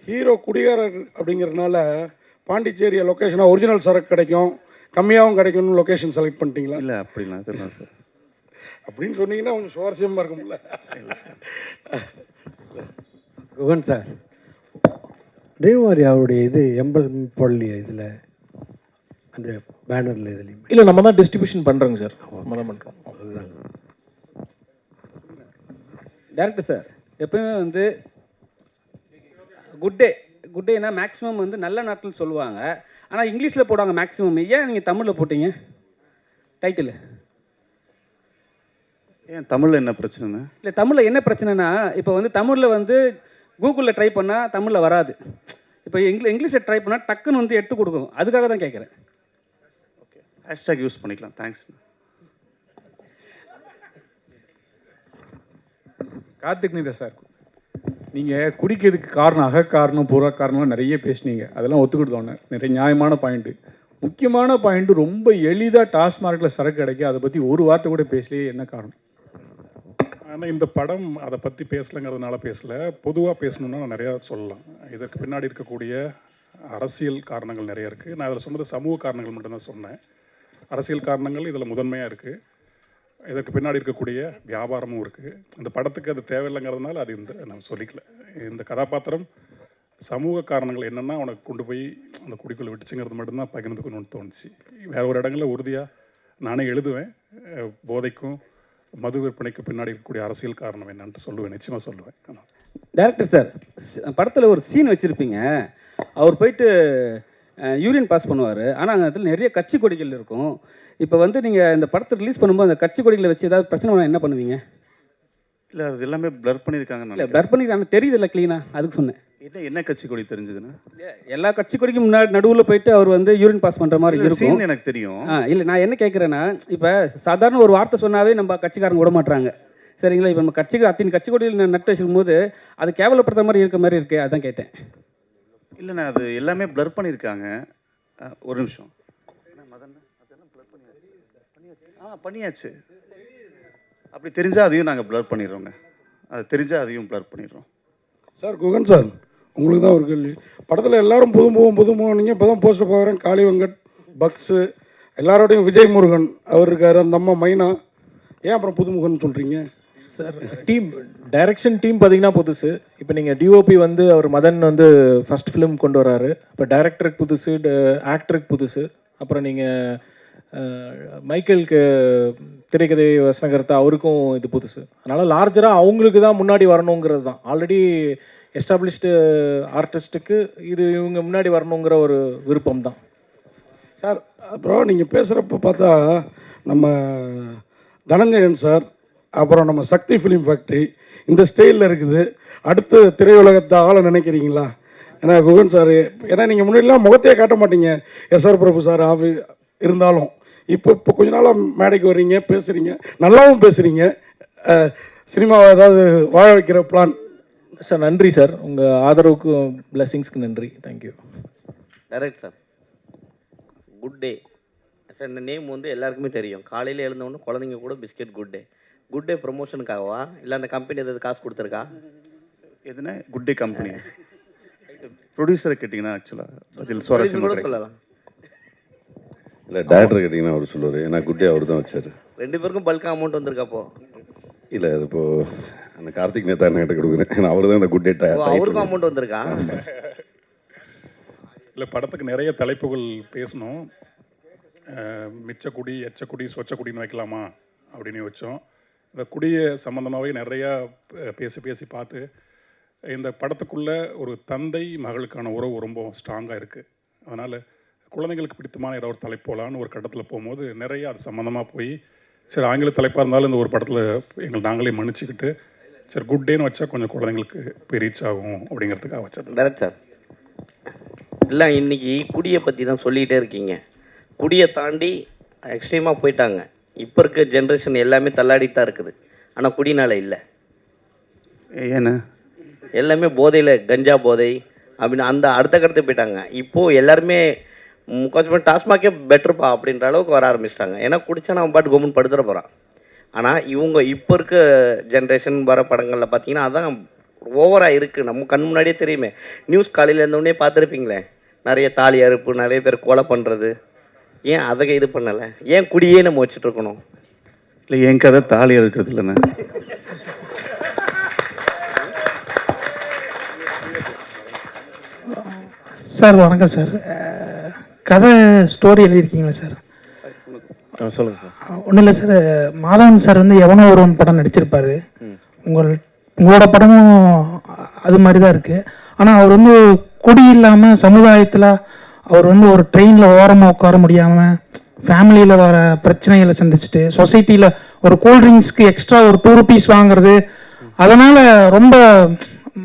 Hero குடிகாரர் அப்படிங்கிறதுனால Pondicherry லொக்கேஷனாக original சரக்கு கிடைக்கும், கம்மியாகவும் கிடைக்கும்னு லொக்கேஷன் செலக்ட் பண்ணிட்டீங்களா? இல்லை அப்படிலாம் தெரியல சார். அப்படின்னு சொன்னீங்கன்னா கொஞ்சம் சுவாரஸ்யமாக இருக்கும்ல. குகன் சார், ரேவாரி அவருடைய இது எம்பல் போடலையா இதில், அந்த பேனரில் இதுலேயும்? இல்லை, நம்ம தான் டிஸ்ட்ரிபியூஷன் பண்ணுறோங்க சார், நம்ம தான் பண்ணுறோம். அதுதான் டேரக்டர் சார், எப்பவுமே வந்து குட் டேனா மேக்ஸிமம் வந்து நல்ல நாட்கள் சொல்லுவாங்க, ஆனால் இங்கிலீஷில் போடுவாங்க மேக்ஸிமம். ஏன் நீங்கள் தமிழில் போட்டீங்க டைட்டில்? ஏன் தமிழில் என்ன பிரச்சனைண்ணே? இல்லை, தமிழில் என்ன பிரச்சனைனா, இப்போ வந்து தமிழில் வந்து கூகுளில் ட்ரை பண்ணால் தமிழில் வராது. இப்போ இங்கிலீஷில் ட்ரை பண்ணால் டக்குன்னு வந்து எடுத்து கொடுக்கும். அதுக்காக தான் கேட்குறேன். ஓகே, ஹேஷ்டேக் யூஸ் பண்ணிக்கலாம். தேங்க்ஸ். கார்த்திக் நீதா சார், நீங்கள் குடிக்கிறதுக்கு காரணம் அகக்காரணம் புற காரணம்லாம் நிறைய பேசுனீங்க, அதெல்லாம் ஒத்துக்கிட்டோன்னே நிறைய நியாயமான பாயிண்ட்டு. முக்கியமான பாயிண்ட்டு, ரொம்ப எளிதாக டாஸ்மார்க்கில் சரக்கு கிடைக்க அதை பற்றி ஒரு வார்த்தை கூட பேசலையே, என்ன காரணம்? ஆனால் இந்த படம் அதை பற்றி பேசலைங்கிறதுனால பேசலை, பொதுவாக பேசணுன்னா நான் நிறையா சொல்லலாம். இதற்கு பின்னாடி இருக்கக்கூடிய அரசியல் காரணங்கள் நிறைய இருக்குது. நான் அதில் சொன்னது சமூக காரணங்கள் மட்டும்தான் சொன்னேன். அரசியல் காரணங்கள் இதில் முதன்மையாக இருக்குது. இதற்கு பின்னாடி இருக்கக்கூடிய வியாபாரமும் இருக்குது. இந்த படத்துக்கு அது தேவையில்லைங்கிறதுனால அது நான் சொல்லிக்கல. இந்த கதாபாத்திரம் சமூக காரணங்கள் என்னென்னா அவனுக்கு கொண்டு போய் அந்த குடிக்குள்ளே விட்டுச்சுங்கிறது மட்டும்தான் பகிர்ந்துக்கணும்னு தோணுச்சு. வேறு ஒரு இடங்களில் உறுதியாக நானே எழுதுவேன், போதைக்கும் மது விற்பனைக்கு பின்னாடி இருக்கக்கூடிய அரசியல் காரணம் என்னன்ட்டு சொல்லுவேன், நிச்சயமாக சொல்லுவேன். டேரக்டர் சார், படத்தில் ஒரு சீன் வச்சுருப்பீங்க, அவர் போயிட்டு யூரின் பாஸ் பண்ணுவார், ஆனால் அந்த இடத்துல நிறைய கட்சி கொடிகள் இருக்கும். இப்போ வந்து நீங்கள் இந்த படத்தை ரிலீஸ் பண்ணும்போது அந்த கட்சி கொடிகளை வச்சு ஏதாவது பிரச்சனை பண்ணால் என்ன பண்ணுவீங்க? இல்லை, அது எல்லாமே பிளர் பண்ணியிருக்காங்க. இல்லை, பிளர் பண்ணிருக்காங்க, தெரியுது இல்லை க்ளீனாக, அதுக்கு சொன்னேன். என்ன கட்சி கொடி தெரிஞ்சதுன்னா? எல்லா கட்சி கொடிக்கும் முன்னாடி நடுவில் போயிட்டு அவர் வந்து யூரின் பாஸ் பண்ணுற மாதிரி இருக்கும். எனக்கு தெரியும். இல்லை, நான் என்ன கேட்குறேன்னா, இப்போ சாதாரண ஒரு வார்த்தை சொன்னாவே நம்ம கட்சிக்காரங்க விட மாட்டாங்க, சரிங்களா? இப்போ நம்ம அத்தனை கட்சி கொடியில் நட்டு வச்சிருக்கும் போது அது கேவலப்படுற மாதிரி இருக்க மாதிரி இருக்கு, அதான் கேட்டேன். இல்லைண்ணா, அது எல்லாமே பிளர் பண்ணியிருக்காங்க. ஒரு நிமிஷம். பண்ணியாச்சு. அப்படி தெரிஞ்சால் அதையும் நாங்கள் பிளர் பண்ணிடுறோங்க. அது தெரிஞ்சால் அதையும் பிளர் பண்ணிடுறோம். சார் குகன் சார், உங்களுக்கு தான் ஒரு கேள்வி. படத்தில் எல்லாரும் புதுமுகம் நீங்கள் இப்போ தான் போஸ்டர் பார்க்குறேன். காளி வெங்கட், பக்ஸு, எல்லாரோடையும் விஜய் முருகன் அவர் இருக்கார், அந்த அம்மா மைனா. ஏன் அப்புறம் புதுமுகன்னு சொல்கிறீங்க சார்? டைரக்ஷன் டீம் பார்த்தீங்கன்னா புதுசு. இப்போ நீங்கள் டிஓபி வந்து அவர் மதன் வந்து ஃபஸ்ட் ஃபிலிம் கொண்டு வராரு. இப்போ டைரக்டருக்கு புதுசு, ஆக்டருக்கு புதுசு. அப்புறம் நீங்கள் மைக்கேலுக்கு திரைக்கதை வசனகர்த்தா, அவருக்கும் இது புதுசு. அதனால் லார்ஜராக அவங்களுக்கு தான் முன்னாடி வரணுங்கிறது தான். ஆல்ரெடி எஸ்டாப்ளிஷ்டு ஆர்டிஸ்ட்டுக்கு இது இவங்க முன்னாடி வரணுங்கிற ஒரு விருப்பம் தான் சார். அப்புறம் நீங்கள் பேசுகிறப்ப பார்த்தா நம்ம தனஞ்சயன் சார், அப்புறம் நம்ம சக்தி ஃபிலிம் ஃபேக்ட்ரி இந்த ஸ்டைலில் இருக்குது. அடுத்து திரையுலகத்தை ஆள நினைக்கிறீங்களா? ஏன்னா குகன் சார், ஏன்னா நீங்கள் முன்னாடிலாம் முகத்தையே காட்ட மாட்டீங்க, எஸ்ஆர் பிரபு சார் இருந்தாலும் இப்போ கொஞ்ச நாளாக மேடைக்கு வர்றீங்க, பேசுகிறீங்க, நல்லாவும் பேசுகிறீங்க. சினிமாவை ஏதாவது வாழ வைக்கிற பிளான்? சார் நன்றி சார், உங்கள் ஆதரவுக்கு பிளெஸிங்ஸ்க்கு நன்றி. Thank you. Direct sir, good day sir, இந்த நேம் வந்து எல்லாருக்குமே தெரியும். காலையில் எழுந்தவொடனே குழந்தைங்க கூட பிஸ்கெட் குட் டே ப்ரொமோஷனுக்காகவா, இல்லை அந்த கம்பெனி ஏதாவது காசு கொடுத்துருக்கா? எதுனா குட் டே கம்பெனி ப்ரொடியூசரை கேட்டிங்கன்னா ஆக்சுவலாக பதில் சுவாரஸ்யம் கூட சொல்லலாம். இல்லை, டேரக்டர் கேட்டிங்கன்னா அவர் சொல்லுவார், ஏன்னா குட் டே அவர் தான் வச்சார். 2 பேருக்கும் பல்காக அமௌண்ட் வந்திருக்காப்போ? இல்லை, அது இப்போது அந்த கார்த்திக் நேதா கிட்ட கொடுக்குறேன், ஏன்னா அவர் தான் அந்த குட் டே அவருக்கும் அமௌண்ட் வந்திருக்கா? இல்லை, படத்துக்கு நிறைய தலைப்புகள் பேசணும். மிச்சக்குடி, எச்சக்குடி, சொச்சக்குடின்னு வைக்கலாமா அப்படின்னு வச்சோம். இந்த குடியை சம்மந்தமாகவே நிறையா பேசி பார்த்து இந்த படத்துக்குள்ளே ஒரு தந்தை மகளுக்கான உறவு ரொம்ப ஸ்ட்ராங்காக இருக்குது. அதனால் குழந்தைங்களுக்கு பிடித்தமான ஏதாவது ஒரு தலைப்பு போகலான்னு ஒரு கட்டத்தில் போகும்போது நிறைய அது சம்மந்தமாக போய், சரி ஆங்கில தலைப்பாக இருந்தாலும் இந்த ஒரு படத்தில் நாங்களே மன்னிச்சுக்கிட்டு, சரி குட் டேன்னு வச்சா கொஞ்சம் குழந்தைங்களுக்கு போய் ரீச் ஆகும் அப்படிங்கிறதுக்காக வச்சது. டேரக்ட் சார், இல்லை இன்றைக்கி குடியை பற்றி தான் சொல்லிகிட்டே இருக்கீங்க. குடியை தாண்டி எக்ஸ்ட்ரீமாக போயிட்டாங்க. இப்போ இருக்க ஜென்ரேஷன் எல்லாமே தள்ளாடிட்டு தான் இருக்குது, ஆனால் குடினால இல்லை. ஏன்னா எல்லாமே போதையில், கஞ்சா போதை அப்படின்னு அந்த அடுத்த கருத்து போயிட்டாங்க. இப்போது எல்லாருமே முக்கால்வாசி டாஸ்மாகே பெட்டர்ப்பா அப்படின்ற அளவுக்கு வர ஆரம்பிச்சிட்டாங்க. ஏன்னா குடித்தா நம்ம பாட்டு கவர்மெண்ட் படுத்துட போகிறான். ஆனால் இவங்க இப்போ இருக்க ஜென்ரேஷன் வர படங்களில் பார்த்தீங்கன்னா அதான் ஓவராக இருக்குது. நம்ம கண் முன்னாடியே தெரியுமே. நியூஸ் காலையில் இருந்தோடனே பார்த்துருப்பீங்களே, நிறைய தாலி அறுப்பு, நிறைய பேர் கொலை பண்ணுறது. ஏன் அதை இது பண்ணலை? ஏன் குடியே நம்ம வச்சுட்ருக்கணும்? இல்லை, என் கதை தாலி இருக்கிறது இல்லைண்ணே. சார் வணக்கம் சார். கதை ஸ்டோரி எழுதியிருக்கீங்களா சார்? சொல்லுங்கள் சார். ஒன்றும் இல்லை சார், மாதவன் சார் வந்து எவனோ ஒருவன் படம் நடிச்சிருப்பார். உங்களோட படமும் அது மாதிரி தான் இருக்குது. ஆனால் அவர் வந்து குடி இல்லாமல் சமுதாயத்தில் அவர் வந்து ஒரு ட்ரெயினில் ஓரமாக உட்கார முடியாமல் ஃபேமிலியில் வர பிரச்சனைகளை சந்திச்சுட்டு சொசைட்டியில் ஒரு கூல்ட்ரிங்க்ஸ்க்கு எக்ஸ்ட்ரா ஒரு 2 rupees வாங்குறது, அதனால் ரொம்ப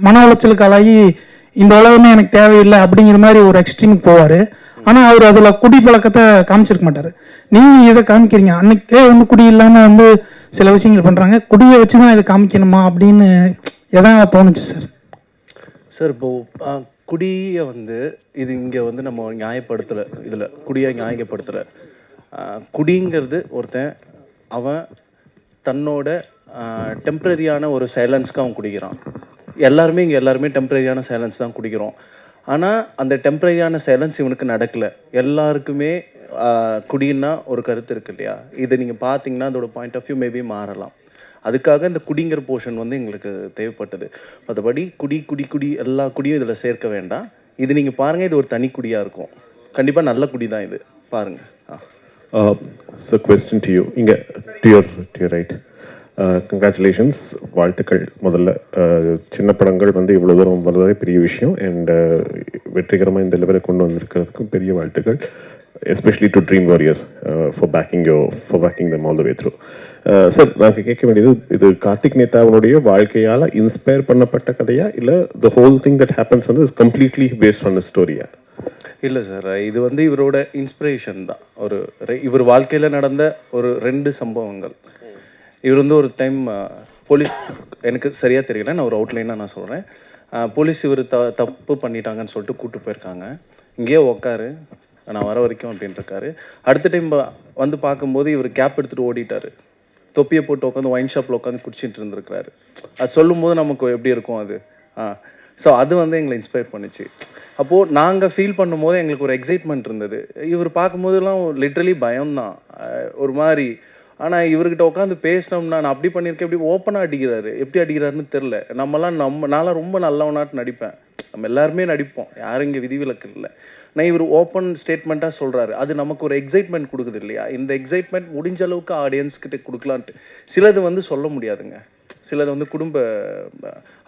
மன உளைச்சலுக்கு ஆளாகி இந்த உலகமே எனக்கு தேவையில்லை அப்படிங்கிற மாதிரி ஒரு எக்ஸ்ட்ரீமுக்கு போவார். ஆனால் அவர் அதில் குடி பழக்கத்தை காமிச்சிருக்க மாட்டார். நீங்கள் இதை காமிக்கிறீங்க. அன்னைக்கே வந்து குடி இல்லாமல் வந்து சில விஷயங்கள் பண்ணுறாங்க, குடியை வச்சு தான் இதை காமிக்கணுமா அப்படின்னு எதாவது தோணுச்சு சார். சார் இப்போது குடியை வந்து இது இங்கே வந்து நம்ம நியாயப்படுத்தலை, இதில் குடியை நியாயப்படுத்தலை. குடிங்கிறது ஒருத்தன் அவன் தன்னோட டெம்ப்ரரியான ஒரு சைலன்ஸ்க்கு அவன் குடிக்கிறான். இங்கே எல்லாருமே டெம்ப்ரரியான சைலன்ஸ் தான் குடிக்கிறோம். ஆனால் அந்த டெம்ப்ரரியான சைலன்ஸ் இவனுக்கு நடக்கலை. எல்லாருக்குமே குடின்னா ஒரு கருத்து இருக்கு இல்லையா? இதை நீங்கள் பார்த்தீங்கன்னா அதோட பாயிண்ட் ஆஃப் வியூ மேபி மாறலாம். அதுக்காக இந்த குடிங்கிற போர்ஷன் வந்து எங்களுக்கு தேவைப்பட்டது. மற்றபடி குடி எல்லா குடியும் இதில் சேர்க்க வேண்டாம். இது நீங்கள் பாருங்கள், இது ஒரு தனி குடியாக இருக்கும். கண்டிப்பாக நல்ல குடி தான் இது, பாருங்கள். So question to you, இங்கே to your right. கங்க்ராச்சுலேஷன்ஸ், வாழ்த்துக்கள். முதல்ல சின்ன படங்கள் வந்து இவ்வளோ தூரம் வந்ததே பெரிய விஷயம். அண்ட் வெற்றிகரமாக இந்த லெவலில் கொண்டு வந்திருக்கிறதுக்கும் பெரிய வாழ்த்துக்கள். Especially to Dream Warriors for backing them all the way through. Sir, நான் கேட்க வேண்டியது, இது கார்த்திக் நேதாவுடைய வாழ்க்கையால் இன்ஸ்பயர் பண்ணப்பட்ட கதையா, இல்லை the whole thing that happens வந்து is completely based on the ஸ்டோரியா? இல்லை சார், இது வந்து இவரோட இன்ஸ்பிரேஷன் தான். இவர் வாழ்க்கையில் நடந்த ஒரு 2 சம்பவங்கள். இவர் வந்து ஒரு டைம் போலீஸ், எனக்கு சரியாக தெரியல, நான் ஒரு அவுட்லைனாக நான் சொல்கிறேன். போலீஸ் இவர் தப்பு பண்ணிட்டாங்கன்னு சொல்லிட்டு கூப்பிட்டு போயிருக்காங்க. இங்கேயே உக்காரு, நான் வர வரைக்கும் அப்படின்ட்டுருக்காரு. அடுத்த டைம் வந்து பார்க்கும்போது இவர் கேப் எடுத்துகிட்டு ஓடிட்டார். தொப்பியை போட்டு உட்காந்து ஒயின் ஷாப்பில் உட்காந்து குடிச்சிட்டு இருந்திருக்கிறாரு. அது சொல்லும்போது நமக்கு எப்படி இருக்கும் அது? ஸோ அது வந்து எங்களை இன்ஸ்பயர் பண்ணிச்சு. அப்போது நாங்கள் ஃபீல் பண்ணும்போது எங்களுக்கு ஒரு எக்ஸைட்மெண்ட் இருந்தது. இவர் பார்க்கும்போதெல்லாம் லிட்ரலி பயம்தான் ஒரு மாதிரி. ஆனால் இவர்கிட்ட உட்காந்து பேசினோம்னா, நான் அப்படி பண்ணியிருக்கேன், எப்படி ஓப்பனாக அடிக்கிறாரு, எப்படி அடிக்கிறாருன்னு தெரில. நான்லாம் ரொம்ப நல்லவனாட்டு நடிப்பேன். நம்ம எல்லாருமே நடிப்போம், யாரும் இங்கே விதிவிலக்கு இல்லை. நான் இவர் ஓப்பன் ஸ்டேட்மெண்ட்டாக சொல்கிறாரு. அது நமக்கு ஒரு எக்ஸைட்மெண்ட் கொடுக்குது இல்லையா? இந்த எக்ஸைட்மெண்ட் முடிஞ்ச அளவுக்கு ஆடியன்ஸ்கிட்ட கொடுக்கலான்ட்டு. சிலது வந்து சொல்ல முடியாதுங்க, சிலது வந்து குடும்ப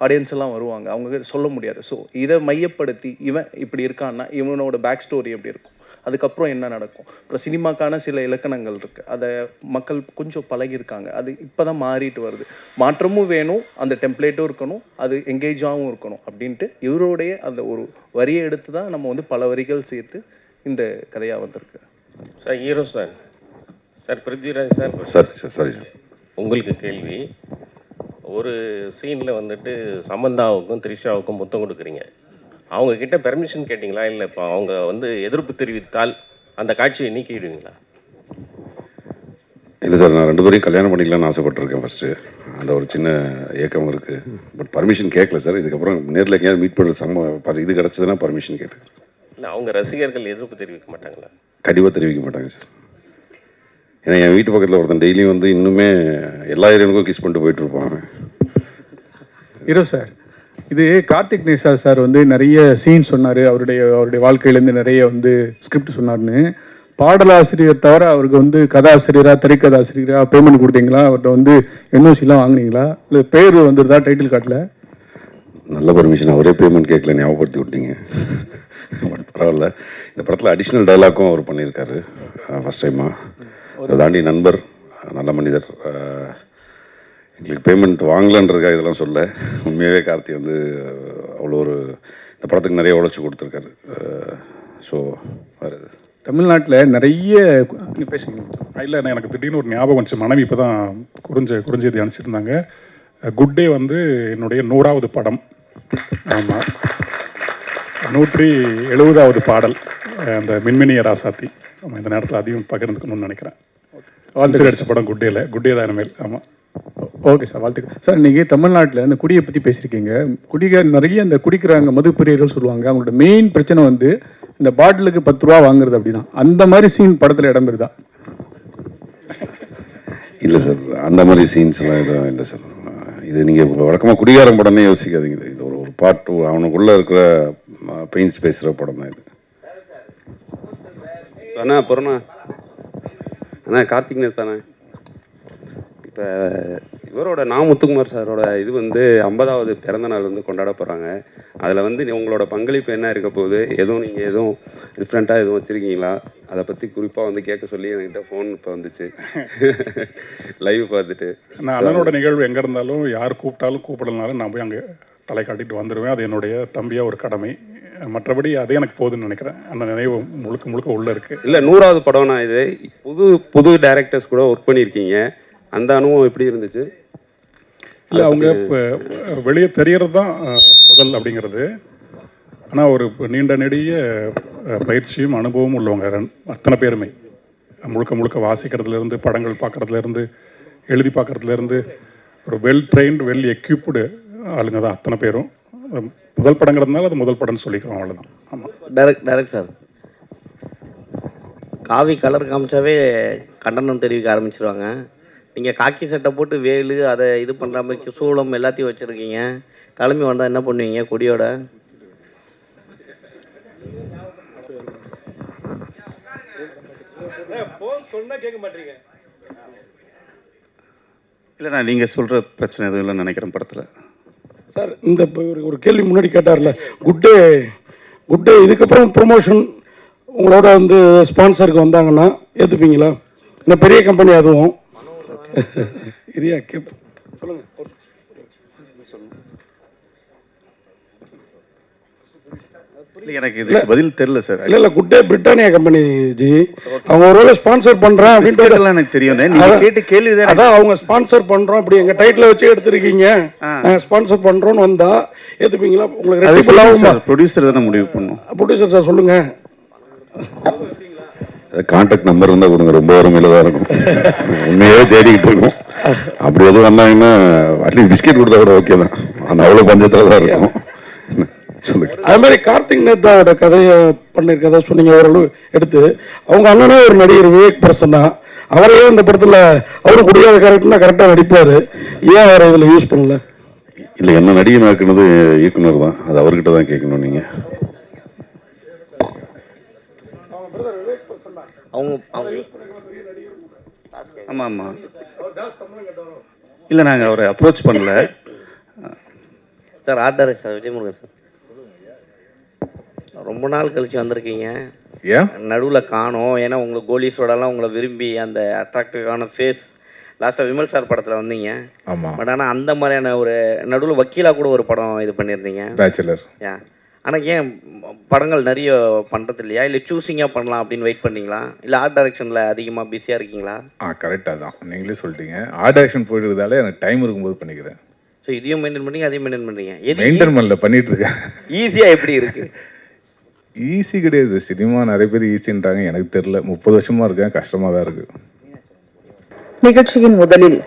ஆடியன்ஸ் எல்லாம் வருவாங்க, அவங்க சொல்ல முடியாது. ஸோ இதை மையப்படுத்தி இவன் இப்படி இருக்கான்னா இவனோட பேக் ஸ்டோரி எப்படி இருக்கும், அதுக்கப்புறம் என்ன நடக்கும். அப்புறம் சினிமாக்கான சில இலக்கணங்கள் இருக்குது, அதை மக்கள் கொஞ்சம் பழகியிருக்காங்க. அது இப்போ தான் மாறிட்டு வருது. மாற்றமும் வேணும், அந்த டெம்ப்ளேட்டும் இருக்கணும், அது எங்கேஜாகவும் இருக்கணும் அப்படின்ட்டு இவருடைய அந்த ஒரு வரியை எடுத்து தான் நம்ம வந்து பல வரிகள் சேர்த்து இந்த கதையாக வந்திருக்கு. Sir, hero sir Prithviraj sir. சரி சார், உங்களுக்கு கேள்வி. ஒரு சீனில் வந்துட்டு சமந்தாவுக்கும் த்ரிஷாவுக்கும் முத்தம் கொடுக்குறீங்க. அவங்க கிட்ட பெர்மிஷன் கேட்டிங்களா, இல்லை இப்போ அவங்க வந்து எதிர்ப்பு தெரிவித்தால் அந்த காட்சியை நீக்கிடுவீங்களா? இல்லை சார், நான் 2 பேரையும் கல்யாணம் பண்ணிக்கலாம்னு ஆசைப்பட்டிருக்கேன் ஃபஸ்ட்டு. அந்த ஒரு சின்ன ஏக்கம் இருக்குது. பட் பர்மிஷன் கேட்கல சார். இதுக்கப்புறம் நேரில் எங்கேயாவது மீட் பண்ணுற இது கிடச்சதுன்னா பர்மிஷன் கேட்டுக்கிறேன். இல்லை, அவங்க ரசிகர்கள் எதிர்ப்பு தெரிவிக்க மாட்டாங்களா? கண்டிப்பாக தெரிவிக்க மாட்டாங்க சார். ஏன்னா என் வீட்டு பக்கத்தில் ஒருத்தன் டெய்லியும் வந்து இன்னுமே எல்லா ஏரியானுக்கும் கிஸ் பண்ணிட்டு போயிட்டுருப்பாங்க. ஹீரோ சார், இது கார்த்திக் நேசா சார் வந்து நிறைய சீன் சொன்னார். அவருடைய வாழ்க்கையிலேருந்து நிறைய வந்து ஸ்கிரிப்ட் சொன்னார்னு. பாடலாசிரியர் தவிர அவருக்கு வந்து கதாசிரியராக, திரைக்கதாசிரியராக பேமெண்ட் கொடுத்தீங்களா? அவர்கிட்ட வந்து என்ஓசிலாம் வாங்கினீங்களா? இல்லை பேர் வந்துருதா டைட்டில் கார்டில்? நல்ல பர்மிஷன், அவரே பேமெண்ட் கேட்கல, ஞாபகப்படுத்தி விட்டீங்க. பட் பரவாயில்ல. இந்த படத்தில் அடிஷ்னல் டைலாக்கும் அவர் பண்ணியிருக்காரு ஃபஸ்ட் டைமாக. அதை தாண்டி நண்பர், நல்ல மனிதர். எங்களுக்கு பேமெண்ட் வாங்கலன்றதுக்காக இதெல்லாம் சொல்ல. உண்மையாகவே கார்த்தி வந்து அவ்வளோ ஒரு இந்த படத்துக்கு நிறைய உழைச்சி கொடுத்துருக்காரு. ஸோ வேறு தமிழ்நாட்டில் நிறைய பேசுங்க. இல்லை, எனக்கு திடீர்னு ஒரு ஞாபகம் வந்துச்சு. மனைவி இப்போ தான் குறிஞ்செய்தி அனுப்பிச்சிருந்தாங்க. குட் டே வந்து என்னுடைய 100வது படம். ஆமாம், 170வது பாடல் அந்த மின்மினிய ராசாத்தி. ஆமாம், இந்த நேரத்தில் அதையும் பகிர்ந்துக்கணும்னு நினைக்கிறேன். அடித்த படம் குட் டே தான் இனிமேல். ஆமாம், ஓகே சார், வாழ்த்துக்கள் சார். இன்றைக்கி தமிழ்நாட்டில் இந்த குடியை பற்றி பேசியிருக்கீங்க. நிறைய இந்த குடிக்கிறாங்க, மது பிரியர்கள் சொல்லுவாங்க. அவங்களோட மெயின் பிரச்சனை வந்து இந்த பாட்டிலுக்கு 10 ரூபா வாங்குறது அப்படி தான். அந்த மாதிரி சீன் படத்தில் இடம் பெறுதா? இல்லை சார், அந்த மாதிரி சீன்ஸ்லாம் எதுவும் இல்லை சார். இது நீங்கள் வழக்கமாக குடிகாரம் படமே யோசிக்காதீங்க. இது ஒரு பாட்டு, அவனுக்குள்ளே இருக்கிற பெயின்ஸ் பேசுகிற படம் தான் இது. அண்ணா அப்புறம்ண்ணா அண்ணா கார்த்திக் நேத்தாண்ணே, இப்போ இவரோட முத்துக்குமார் சாரோட இது வந்து 50வது பிறந்த நாள் வந்து கொண்டாட போகிறாங்க. அதில் வந்து உங்களோட பங்களிப்பு என்ன இருக்க போகுது? நீங்கள் எதுவும் டிஃப்ரெண்ட்டாக எதுவும் வச்சுருக்கீங்களா? அதை பற்றி குறிப்பாக வந்து கேட்க சொல்லி என்கிட்ட ஃபோன் இப்போ வந்துச்சு லைவ் பார்த்துட்டு. நான் அண்ணனோட நிகழ்வு எங்கே இருந்தாலும் யார் கூப்பிட்டாலும் கூப்பிடலனாலும் நான் போய் அங்கே தலை காட்டிட்டு வந்துடுவேன். அது என்னுடைய தம்பியாக ஒரு கடமை. மற்றபடி அதே எனக்கு போகுதுன்னு நினைக்கிறேன். அந்த நினைவு முழுக்க முழுக்க உள்ளே இருக்குது. இல்லை 100வது படம்னா இது. புது டைரக்டர்ஸ் கூட ஒர்க் பண்ணியிருக்கீங்க. அந்த அனுபவம் எப்படி இருந்துச்சு? இல்லை, அவங்க இப்போ வெளியே தெரியறது தான் முதல் அப்படிங்கிறது. ஆனால் ஒரு நீண்ட நெடிய பயிற்சியும் அனுபவமும் உள்ளவங்க அத்தனை பேருமே. முழுக்க வாசிக்கிறதுலேருந்து, படங்கள் பார்க்குறதுலேருந்து, எழுதி பார்க்குறதுலேருந்து ஒரு வெல் ட்ரெயின்டு, வெல் எக்யூப்டு ஆளுங்க தான் அத்தனை பேரும். முதல் படங்கிறதுனால அது முதல் படம்னு சொல்லிக்கிறோம், அவ்வளோதான். ஆமாம். டைரக்ட் சார், காவி கலர் காமிச்சாவே கண்டனம் தெரிவிக்க ஆரம்பிச்சிருவாங்க. நீங்கள் காக்கி சட்டை போட்டு வேலு அதை இது பண்ணுற மாதிரி சூளம் எல்லாத்தையும் வச்சுருக்கீங்க. கிளம்பி வந்தால் என்ன பண்ணுவீங்க கொடியோட? இல்லைண்ணா, நீங்கள் சொல்கிற பிரச்சனை எதுவும் இல்லைன்னு நினைக்கிறேன் படத்தில். சார், இந்த ஒரு கேள்வி முன்னாடி கேட்டார்ல, குட் டே இதுக்கப்புறம் ப்ரொமோஷன் உங்களோட வந்து ஸ்பான்சருக்கு வந்தாங்கன்னா ஏற்றுப்பீங்களா? இந்த பெரிய கம்பெனி அதுவும் இரியா கேப் சொல்லுங்க. எனக்கு இது பதில் தெரியல சார். இல்லை good day Britannia company G, அவங்க ஒருவேளை ஸ்பான்சர் பண்ணுறேன் அப்படின்ட்டு எனக்கு தெரியும். நீங்கள் கேட்டு கேள்வி அதான், அவங்க ஸ்பான்சர் பண்ணுறோம் அப்படி எங்கள் டைட்டில் வச்சு எடுத்திருக்கீங்க, ஸ்பான்சர் பண்ணுறோன்னு வந்தால் ஏற்றுப்பீங்களா? உங்களுக்கு ப்ரொடியூசர் தானே முடிவு பண்ணும். ப்ரொடியூசர் சார் சொல்லுங்கள். கான்டாக்ட் நம்பர் இருந்தால் கொடுங்க, ரொம்ப வறுமையில் தான் இருக்கும். உண்மையாகவே தேடிக்கிட்டு இருக்கோம். அப்படி எதுவும் வந்தாங்கன்னா அட்லீஸ்ட் பிஸ்கெட் கொடுத்தா கூட ஓகே தான். அந்த அவ்வளோ பஞ்சத்தில் தான் இருக்கும். அது மாதிரி கார்த்திக் நேத்தாவோட கதையை பண்ணியிருக்கதா சொன்னீங்க, ஓரளவு எடுத்து. அவங்க அண்ணனே ஒரு நடிகர் விவேக் பிரசன்னா, அவரையே இந்த படத்தில் அவரும் குடியாத கேரக்டர்னா கரெக்டாக நடிப்பார். ஏன் அவரை இதில் யூஸ் பண்ணல? இல்லை, என்ன நடிகை ஆக்குனது இயக்குனர் தான், அது அவர்கிட்ட தான் கேட்கணும் நீங்கள். ஆமாம். இல்லை, நாங்கள் அவரை அப்ரோச் பண்ணல sir. Art director sir, Vijayamurugan sir. ரொம்ப நாள் கழிச்சு வந்திருக்கீங்க. நடுவில் காணோம். ஏன்னா உங்களுக்கு கோலீஸோடலாம் உங்களை விரும்பி அந்த அட்ராக்டிவான ஃபேஸ் லாஸ்ட்டாக விமல் சார் படத்தில் வந்தீங்க. ஆமாம். பட் ஆனால் அந்த மாதிரியான ஒரு நடுவில் வக்கீலாக கூட ஒரு படம் இது பண்ணியிருந்தீங்க, பேச்சுலர். ஆனால் ஏன் படங்கள் நிறைய பண்ணுறது இல்லையா? இல்லை சூஸிங்காக பண்ணலாம் அப்படின்னு வெயிட் பண்ணிங்களா? இல்லை ஆர்ட் டைரக்ஷனில் அதிகமாக பிஸியாக இருக்கீங்களா? கரெக்டாக தான் நீங்களே சொல்லிட்டீங்க. ஆர்ட் டைரக்ஷன் போயிட்டு இருக்கிறதால எனக்கு டைம் இருக்கும்போது பண்ணிக்கிறேன். ஸோ இதையும் மெயின்டைன் பண்ணி அதையும் மெயின்டைன் பண்ணுறீங்க. மெயின்டைன் பண்ணல, பண்ணிட்டு இருக்கேன். ஈஸியாக எப்படி இருக்குது? ஈஸி கிடையாது. சினிமா நிறைய பேர் ஈஸின்றாங்க, எனக்கு தெரியல. 30 வருஷமாக இருக்கேன், கஷ்டமாக தான் இருக்குது. நிகழ்ச்சியின் முதலில்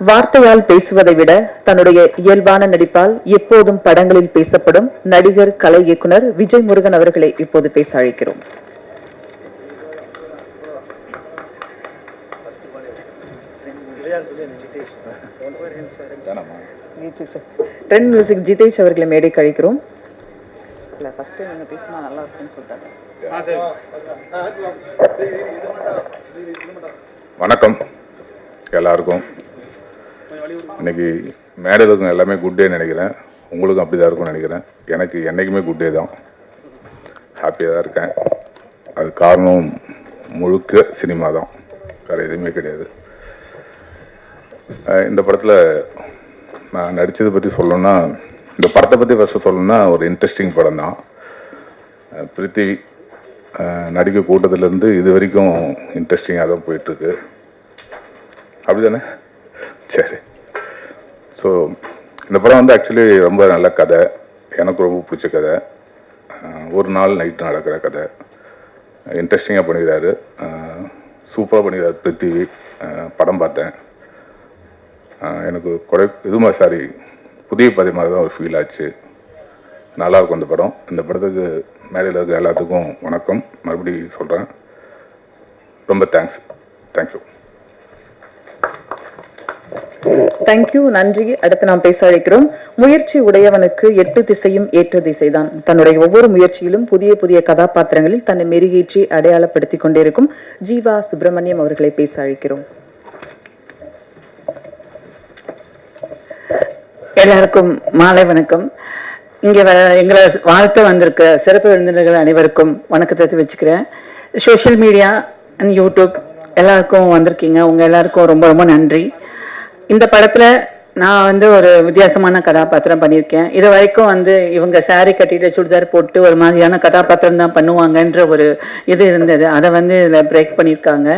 வார்த்தையால் பேசுவதை விட தன்னுடைய இயல்பான நடிப்பால் எப்போதும் படங்களில் பேசப்படும் நடிகர், கலை இயக்குனர் விஜய் முருகன் அவர்களை இப்போது பேச அழைக்கிறோம். ட்ரெண்ட் மியூசிக் ஜிதேஷ் அவர்களை மேடைக்கு அழைக்கிறோம். ஃபர்ஸ்ட் நீங்க பேசினா நல்லா இருக்கும்னு சொல்றாங்க. வணக்கம் எல்லாருக்கும். இன்னைக்கு மேடையில் இருக்கும் எல்லாமே குட் டே நினைக்கிறேன். உங்களுக்கும் அப்படி தான் இருக்கும்னு நினைக்கிறேன். எனக்கு என்றைக்குமே குட் டே தான். ஹாப்பியாக தான் இருக்கேன். அது காரணம் முழுக்க சினிமா தான், வேறு எதுவுமே கிடையாது. இந்த படத்தில் நான் நடித்ததை பற்றி சொல்லணுன்னா, இந்த படத்தை பற்றி ஃபஸ்ட்டு சொல்லணுன்னா, ஒரு இன்ட்ரெஸ்டிங் படம் தான். பிருத்திவி நடிக்க கூட்டத்துலேருந்து இது வரைக்கும் இன்ட்ரெஸ்டிங்காக தான் போயிட்டுருக்கு. அப்படி தானே? சரி. ஸோ இந்த படம் வந்து ஆக்சுவலி ரொம்ப நல்ல கதை, எனக்கு ரொம்ப பிடிச்ச கதை. ஒரு நாள் நைட்டு நடக்கிற கதை. இன்ட்ரெஸ்டிங்காக பண்ணிக்கிறாரு, சூப்பராக பண்ணிக்கிறாரு பிருத்திவி. படம் பார்த்தேன். எனக்கு புதிய பதி மாதிரி தான் ஒரு ஃபீல் ஆச்சு. நல்லாயிருக்கும் இந்த படம். இந்த படத்துக்கு மேடையில் இருக்க எல்லாத்துக்கும் வணக்கம் மறுபடியும் சொல்கிறேன். ரொம்ப தேங்க்ஸ். தேங்க்யூ. தேங்க்யூ, நன்றி. அடுத்து நாம் பேச அழைக்கிறோம். முயற்சி உடையவனுக்கு 8 திசையும் ஏற்ற திசைதான். தன்னுடைய ஒவ்வொரு முயற்சியிலும் புதிய புதிய கதாபாத்திரங்களில் தன்னை மெருகேற்றி அடையாளப்படுத்திக் கொண்டிருக்கும் ஜீவா சுப்பிரமணியம் அவர்களை பேச அழைக்கிறோம். எல்லாருக்கும் மாலை வணக்கம். இங்கே எங்களை வாழ்த்த வந்திருக்க சிறப்பு விருந்தினர்கள் அனைவருக்கும் வணக்கத்தை வச்சுக்கிறேன். சோஷியல் மீடியா அண்ட் யூடியூப் எல்லாருக்கும் வந்திருக்கீங்க. உங்கள் எல்லாருக்கும் ரொம்ப ரொம்ப நன்றி. இந்த படத்தில் நான் ஒரு வித்தியாசமான கதாபாத்திரம் பண்ணியிருக்கேன். இது வரைக்கும் இவங்க சாரி கட்டிட்டு சுடிதார் போட்டு ஒரு மாதிரியான கதாபாத்திரம் தான் பண்ணுவாங்கன்ற ஒரு இது இருந்தது. அதை இதில் பிரேக் பண்ணியிருக்காங்க.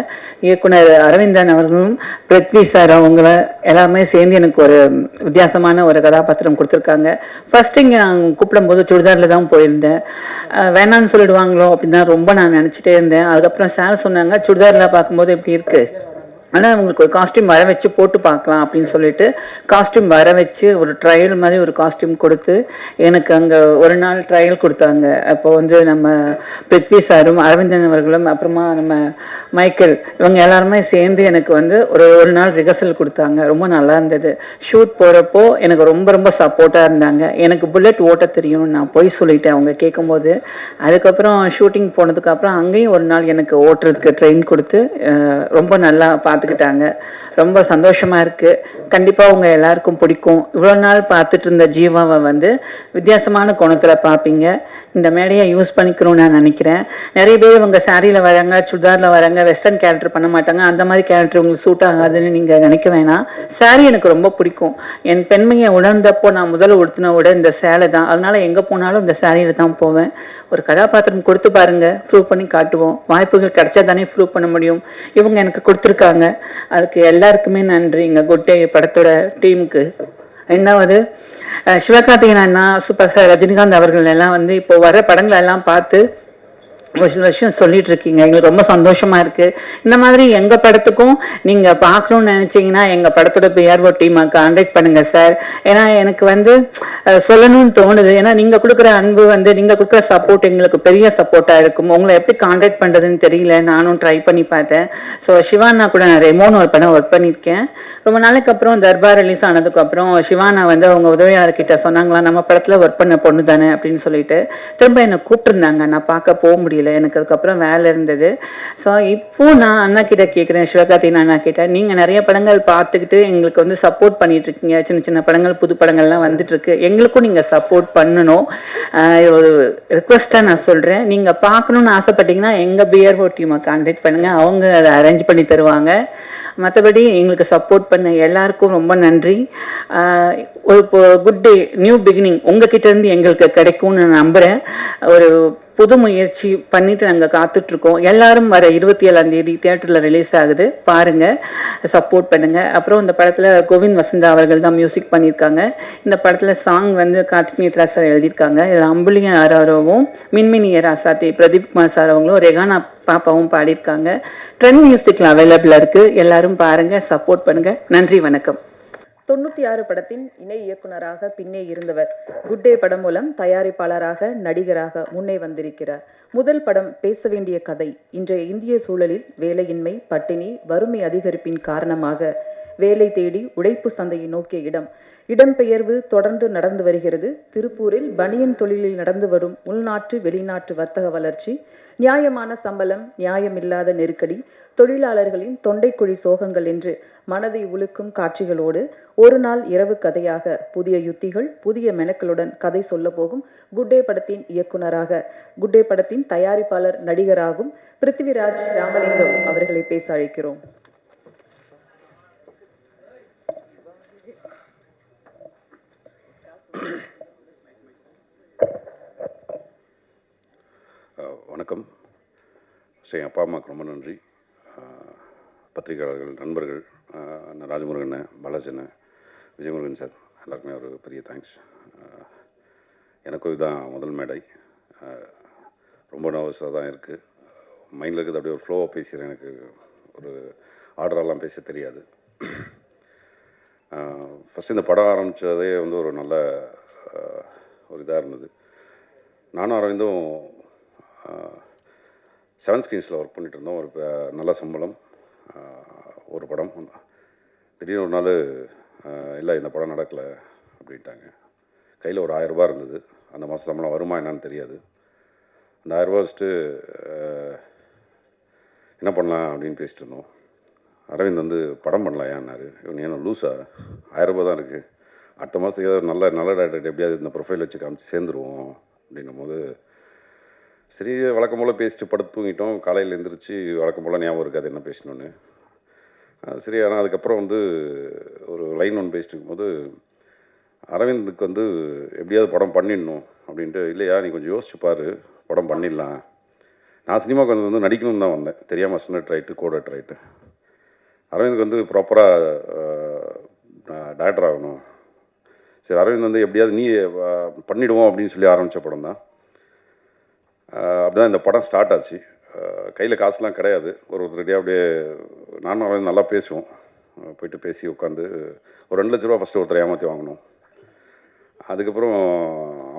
இயக்குனர் அரவிந்தன் அவர்களும் பிருத்வி சார் அவங்கள எல்லாருமே சேர்ந்து எனக்கு ஒரு வித்தியாசமான ஒரு கதாபாத்திரம் கொடுத்துருக்காங்க. ஃபர்ஸ்ட் இங்கே நான் கூப்பிடும்போது சுடிதாரில் தான் போயிருந்தேன். வேணான்னு சொல்லிடுவாங்களோ அப்படின்னு தான் ரொம்ப நான் நினச்சிட்டே இருந்தேன். அதுக்கப்புறம் சார் சொன்னாங்க சுடிதாரில் பார்க்கும்போது எப்படி இருக்குது, ஆனால் அவங்களுக்கு ஒரு காஸ்டியூம் வர வச்சு போட்டு பார்க்கலாம் அப்படின்னு சொல்லிட்டு காஸ்டியூம் வர வச்சு ஒரு ட்ரையல் மாதிரி ஒரு காஸ்டியூம் கொடுத்து எனக்கு அங்கே ஒரு நாள் ட்ரையல் கொடுத்தாங்க. அப்போ நம்ம பிருத்வி சாரும் அரவிந்தன் அவர்களும் அப்புறமா நம்ம மைக்கேல் இவங்க எல்லாருமே சேர்ந்து எனக்கு ஒரு நாள் ரிஹர்சல் கொடுத்தாங்க. ரொம்ப நல்லா இருந்தது. ஷூட் போகிறப்போ எனக்கு ரொம்ப ரொம்ப சப்போர்ட்டாக இருந்தாங்க. எனக்கு புல்லட் ஓட்ட தெரியும்னு நான் போய் சொல்லிட்டேன் அவங்க கேட்கும்போது. அதுக்கப்புறம் ஷூட்டிங் போனதுக்கப்புறம் அங்கேயும் ஒரு நாள் எனக்கு ஓட்டுறதுக்கு ட்ரெயின் கொடுத்து ரொம்ப நல்லா பார்த்துக்கிட்டாங்க. ரொம்ப சந்தோஷமாக இருக்குது. கண்டிப்பாக உங்கள் எல்லாருக்கும் பிடிக்கும். இவ்வளோ நாள் பார்த்துட்டு இருந்த ஜீவாவை வித்தியாசமான கோணத்தில் பார்ப்பீங்க. இந்த மேடையை யூஸ் பண்ணிக்கணும்னு நான் நினைக்கிறேன். நிறைய பேர் இவங்க சாரியில் வராங்க, சுடிதாரில் வராங்க, வெஸ்டர்ன் கேரக்டர் பண்ண மாட்டாங்க. அந்த மாதிரி கேரக்டர் உங்களுக்கு சூட் ஆகாதுன்னு நீங்கள் நினைக்க வேணாம். சாரி எனக்கு ரொம்ப பிடிக்கும். என் பெண்மையை உணர்ந்தப்போ நான் முதல்ல உடுத்தின விட இந்த சேலை தான். அதனால் எங்கே போனாலும் இந்த சாரியில் தான் போவேன். ஒரு கதாபாத்திரம் கொடுத்து பாருங்கள், ப்ரூவ் பண்ணி காட்டுவோம். வாய்ப்புகள் கிடைச்சா தானே ப்ரூவ் பண்ண முடியும். இவங்க எனக்கு கொடுத்துருக்காங்க. அதுக்கு எல்லாருக்குமே நன்றி. இங்கே குட் டே படத்தோட டீமுக்கு. ரெண்டாவது சிவகார்த்திகேயன் அண்ணா, சூப்பர் ஸ்டார் ரஜினிகாந்த் அவர்கள் எல்லாம் இப்போ வர படங்களை எல்லாம் பார்த்து விஷயம் சொல்லிட்டு இருக்கீங்க. எங்களுக்கு ரொம்ப சந்தோஷமா இருக்கு. இந்த மாதிரி எங்க படத்துக்கும் நீங்க பார்க்கணும்னு நினைச்சீங்கன்னா எங்க படத்தோட பிஆர்ஓ டீமை கான்டாக்ட் பண்ணுங்க சார். ஏன்னா எனக்கு சொல்லணும்னு தோணுது. ஏன்னா நீங்க கொடுக்குற அன்பு நீங்க கொடுக்குற சப்போர்ட் எங்களுக்கு பெரிய சப்போர்ட்டா இருக்கும். உங்களை எப்படி கான்டாக்ட் பண்றதுன்னு தெரியல. நானும் ட்ரை பண்ணி பார்த்தேன். ஸோ சிவானா கூட நான் ரெமோன்னு ஒரு படம் ஒர்க் பண்ணியிருக்கேன். ரொம்ப நாளைக்கு அப்புறம் தர்பார் ரிலீஸ் ஆனதுக்கு அப்புறம் சிவானா அவங்க உதவியாளர்கிட்ட சொன்னாங்களா, நம்ம படத்துல ஒர்க் பண்ண பொண்ணு தானே அப்படின்னு சொல்லிட்டு திரும்ப என்னை கூப்பிட்டுருந்தாங்க. நான் பார்க்க போக முடியல, எனக்கு அதுக்கப்புறம் வேலை இருந்தது. ஸோ இப்போ நான் அண்ணா கிட்ட கேட்குறேன், சிவகார்த்திகேயன் அண்ணா கிட்ட, நீங்கள் நிறைய படங்கள் பார்த்துக்கிட்டு எங்களுக்கு சப்போர்ட் பண்ணிட்டு இருக்கீங்க. சின்ன சின்ன படங்கள் புது படங்கள்லாம் வந்துட்டு இருக்கு. எங்களுக்கும் நீங்கள் சப்போர்ட் பண்ணணும். ஒரு ரிக்வஸ்ட்டாக நான் சொல்கிறேன். நீங்கள் பார்க்கணுன்னு ஆசைப்பட்டீங்கன்னா எங்கள் பிஆர்ஓ டீமை கான்டாக்ட் பண்ணுங்கள். அவங்க அதை அரேஞ்ச் பண்ணி தருவாங்க. மற்றபடி எங்களுக்கு சப்போர்ட் பண்ண எல்லாருக்கும் ரொம்ப நன்றி. ஒரு குட் டே நியூ பிகினிங் உங்ககிட்ட இருந்து எங்களுக்கு கிடைக்கும்னு நான் நம்புகிறேன். ஒரு புது முயற்சி பண்ணிட்டு நாங்கள் காத்துட்ருக்கோம். எல்லாரும் வர 27ஆம் தேதி தியேட்டரில் ரிலீஸ் ஆகுது. பாருங்கள், சப்போர்ட் பண்ணுங்கள். அப்புறம் இந்த படத்தில் கோவிந்த் வசந்தா அவர்கள் தான் மியூசிக் பண்ணியிருக்காங்க. இந்த படத்தில் சாங் கார்த்திக் நேத்ரா சார் எழுதியிருக்காங்க. இதில் அம்புலிங்க ஆராரவும் மின்மினிய ராசாத்தி பிரதீப் குமார் சார் அவங்களும் ரெகானா பாப்பாவும் பாடியிருக்காங்க. ட்ரெண்ட் மியூசிக்கில் அவைலபிளாக இருக்குது. எல்லாரும் பாருங்கள், சப்போர்ட் பண்ணுங்கள். நன்றி, வணக்கம். 96 படத்தின் இணை இயக்குனராக பின்னே இருந்தவர் குட் டே படம் மூலம் தயாரிப்பாளராக நடிகராக முன்னே வந்திருக்கிறார். முதல் படம் பேச வேண்டிய கதை. இன்றைய இந்திய சூழலில் வேலையின்மை, பட்டினி, வறுமை அதிகரிப்பின் காரணமாக வேலை தேடி உழைப்பு சந்தையை நோக்கிய இடம்பெயர்வு தொடர்ந்து நடந்து வருகிறது. திருப்பூரில் பனியன் தொழிலில் நடந்து வரும் உள்நாட்டு வெளிநாட்டு வர்த்தக வளர்ச்சி, நியாயமான சம்பளம், நியாயமில்லாத நெருக்கடி, தொழிலாளர்களின் தொண்டைக்குழி சோகங்கள் என்று மனதை உலுக்கும் காட்சிகளோடு ஒரு நாள் இரவு கதையாக புதிய யுத்திகள், புதிய மெனக்களுடன் கதை சொல்ல போகும் குட்டே படத்தின் இயக்குனராக, குட்டே படத்தின் தயாரிப்பாளர், நடிகராகும் பிருத்திவிராஜ் ராமலிங்கம் அவர்களை பேச அழைக்கிறோம். வணக்கம். என் அப்பா அம்மாவுக்கு ரொம்ப நன்றி. பத்திரிகையாளர்கள், நண்பர்கள், அண்ணன் ராஜமுருகன், பாலாஜன், விஜயமுருகன் சார் எல்லாருக்குமே ஒரு பெரிய தேங்க்ஸ். எனக்கும் இதுதான் முதல் மேடை. ரொம்ப நர்வஸாக தான் இருக்குது. மைண்டில் இருக்குது அப்படியே ஒரு ஃப்ளோவாக பேசுகிறேன். எனக்கு ஒரு ஆர்டரெல்லாம் பேச தெரியாது. ஃபஸ்ட்டு இந்த படம் ஆரம்பித்ததே வந்து ஒரு நல்ல ஒரு இதாக இருந்தது. நானும் அரவிந்தும் 7 ஸ்க்ரீன்ஸில் ஒர்க் பண்ணிகிட்டு இருந்தோம். ஒரு நல்ல சம்பளம், ஒரு படம். திடீர்னு ஒரு நாள் இல்லை இந்த படம் நடக்கலை அப்படின்ட்டாங்க. கையில் ஒரு 1000 ரூபா இருந்தது. அந்த மாதம் சம்பளம் வருமா என்னன்னு தெரியாது. அந்த 1000 ரூபா வச்சுட்டு என்ன பண்ணலாம் அப்படின்னு பேசிட்டு இருந்தோம். அரவிந்த் வந்து படம் பண்ணலாம் ஏன்னாரு. இவன் ஏன்னா லூஸா, 1000 ரூபா தான் இருக்குது, அடுத்த மாதத்துக்கு ஏதாவது நல்ல டேரக்டர் எப்படியாவது இந்த ப்ரொஃபைல் வச்சு காமிச்சு சேர்ந்துருவோம் அப்படின்னும் போது சரி வழக்கம் போல் பேசிட்டு படுத்து தூங்கிட்டோம். காலையில் எழுந்திரிச்சு வழக்கம் போல் ஞாபகம் இருக்காது என்ன பேசணுன்னு. சரி, ஆனால் அதுக்கப்புறம் வந்து ஒரு லைன் ஒன்று பேசிட்டு இருக்கும்போது அரவிந்துக்கு வந்து எப்படியாவது படம் பண்ணிடணும் அப்படின்ட்டு, இல்லையா நீ கொஞ்சம் யோசிச்சு பாரு, படம் பண்ணிடலாம். நான் சினிமாவுக்கு வந்து நடிக்கணும்னு தான் வந்தேன், தெரியாமல் அசிஸ்டன்ட் ரைட்டு கோட் ரைட்டு. அரவிந்துக்கு வந்து ப்ராப்பராக டைரக்டர் ஆகணும். சரி அரவிந்த் வந்து எப்படியாவது நீ பண்ணிவிடுவோம் அப்படின்னு சொல்லி ஆரம்பித்த படம் தான். அப்படி தான் இந்த படம் ஸ்டார்ட் ஆச்சு. கையில் காசுலாம் கிடையாது. ஒருத்தருடையே அப்படியே நானும் அரவிந்த் நல்லா பேசுவோம். போயிட்டு பேசி உட்காந்து ஒரு 2 லட்ச ரூபா ஃபஸ்ட்டு ஒருத்தர் ஏமாற்றி வாங்கினோம். அதுக்கப்புறம்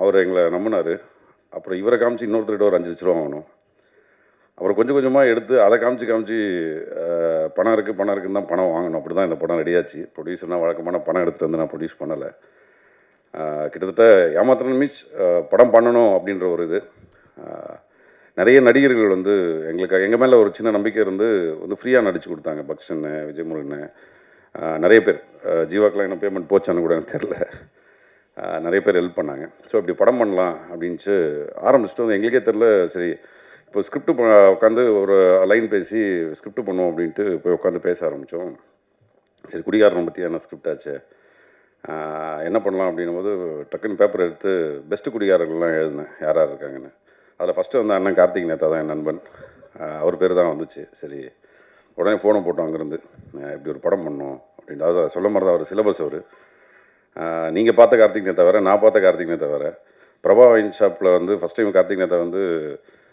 அவர் எங்களை நம்பினார். அப்புறம் இவரை காமிச்சு இன்னொருத்தர்கிட்ட ஒரு 5 லட்ச ரூபா வாங்கினோம். அப்புறம் கொஞ்சம் கொஞ்சமாக எடுத்து அதை காமிச்சு பணம் இருக்குன்னு தான் பணம் வாங்கணும். அப்படி தான் இந்த படம் ரெடியாச்சு. ப்ரொடியூசர்னால் வழக்கமான பணம் எடுத்துகிட்டு வந்து நான் ப்ரொடியூஸ் பண்ணலை. கிட்டத்தட்ட ஏமாத்திரம் மீன்ஸ் படம் பண்ணணும் அப்படின்ற ஒரு இது. நிறைய நடிகர்கள் வந்து எங்கள் மேலே ஒரு சின்ன நம்பிக்கை இருந்து வந்து ஃப்ரீயாக நடித்து கொடுத்தாங்க. பக்ஷன்னு, விஜயமுருகன்னு, நிறைய பேர். ஜீவாக்கெலாம் என்ன பேமெண்ட் போச்சான்னு கூட எனக்கு தெரில. நிறைய பேர் ஹெல்ப் பண்ணாங்க. ஸோ இப்படி படம் பண்ணலாம் அப்படின்ட்டு ஆரம்பிச்சுட்டு வந்து எங்களுக்கே தெரில. சரி இப்போ ஸ்கிரிப்ட் உட்காந்து ஒரு லைன் பேசி ஸ்கிரிப்ட் பண்ணுவோம் அப்படின்ட்டு போய் உட்காந்து பேச ஆரம்பித்தோம். சரி குடிகாரனை பற்றி என்ன ஸ்கிரிப்ட் ஆச்சு, என்ன பண்ணலாம் அப்படின்னும் போது டக்குன்னு பேப்பர் எடுத்து பெஸ்ட்டு குடிகாரர்கள்லாம் எழுதினேன் யார் யார் இருக்காங்கன்னு. அதில் ஃபஸ்ட்டு வந்து அண்ணன் கார்த்திக் நேத்தா தான் என் நண்பன். அவர் பேர் தான் வந்துச்சு. சரி உடனே ஃபோனை போட்டோம் அங்கேருந்து, இப்படி ஒரு படம் பண்ணோம் அப்படின்ட்டு. அதை சொல்ல மாதிரி தான் அவர் சிலபஸ். அவர் நீங்கள் பார்த்த கார்த்திக் நேத்தா வேறு, நான் பார்த்த கார்த்திக் நேத்தா வேறு. பிரபா வைன் ஷாப்பில் வந்து ஃபஸ்ட் டைம் கார்த்திக் நேத்தா வந்து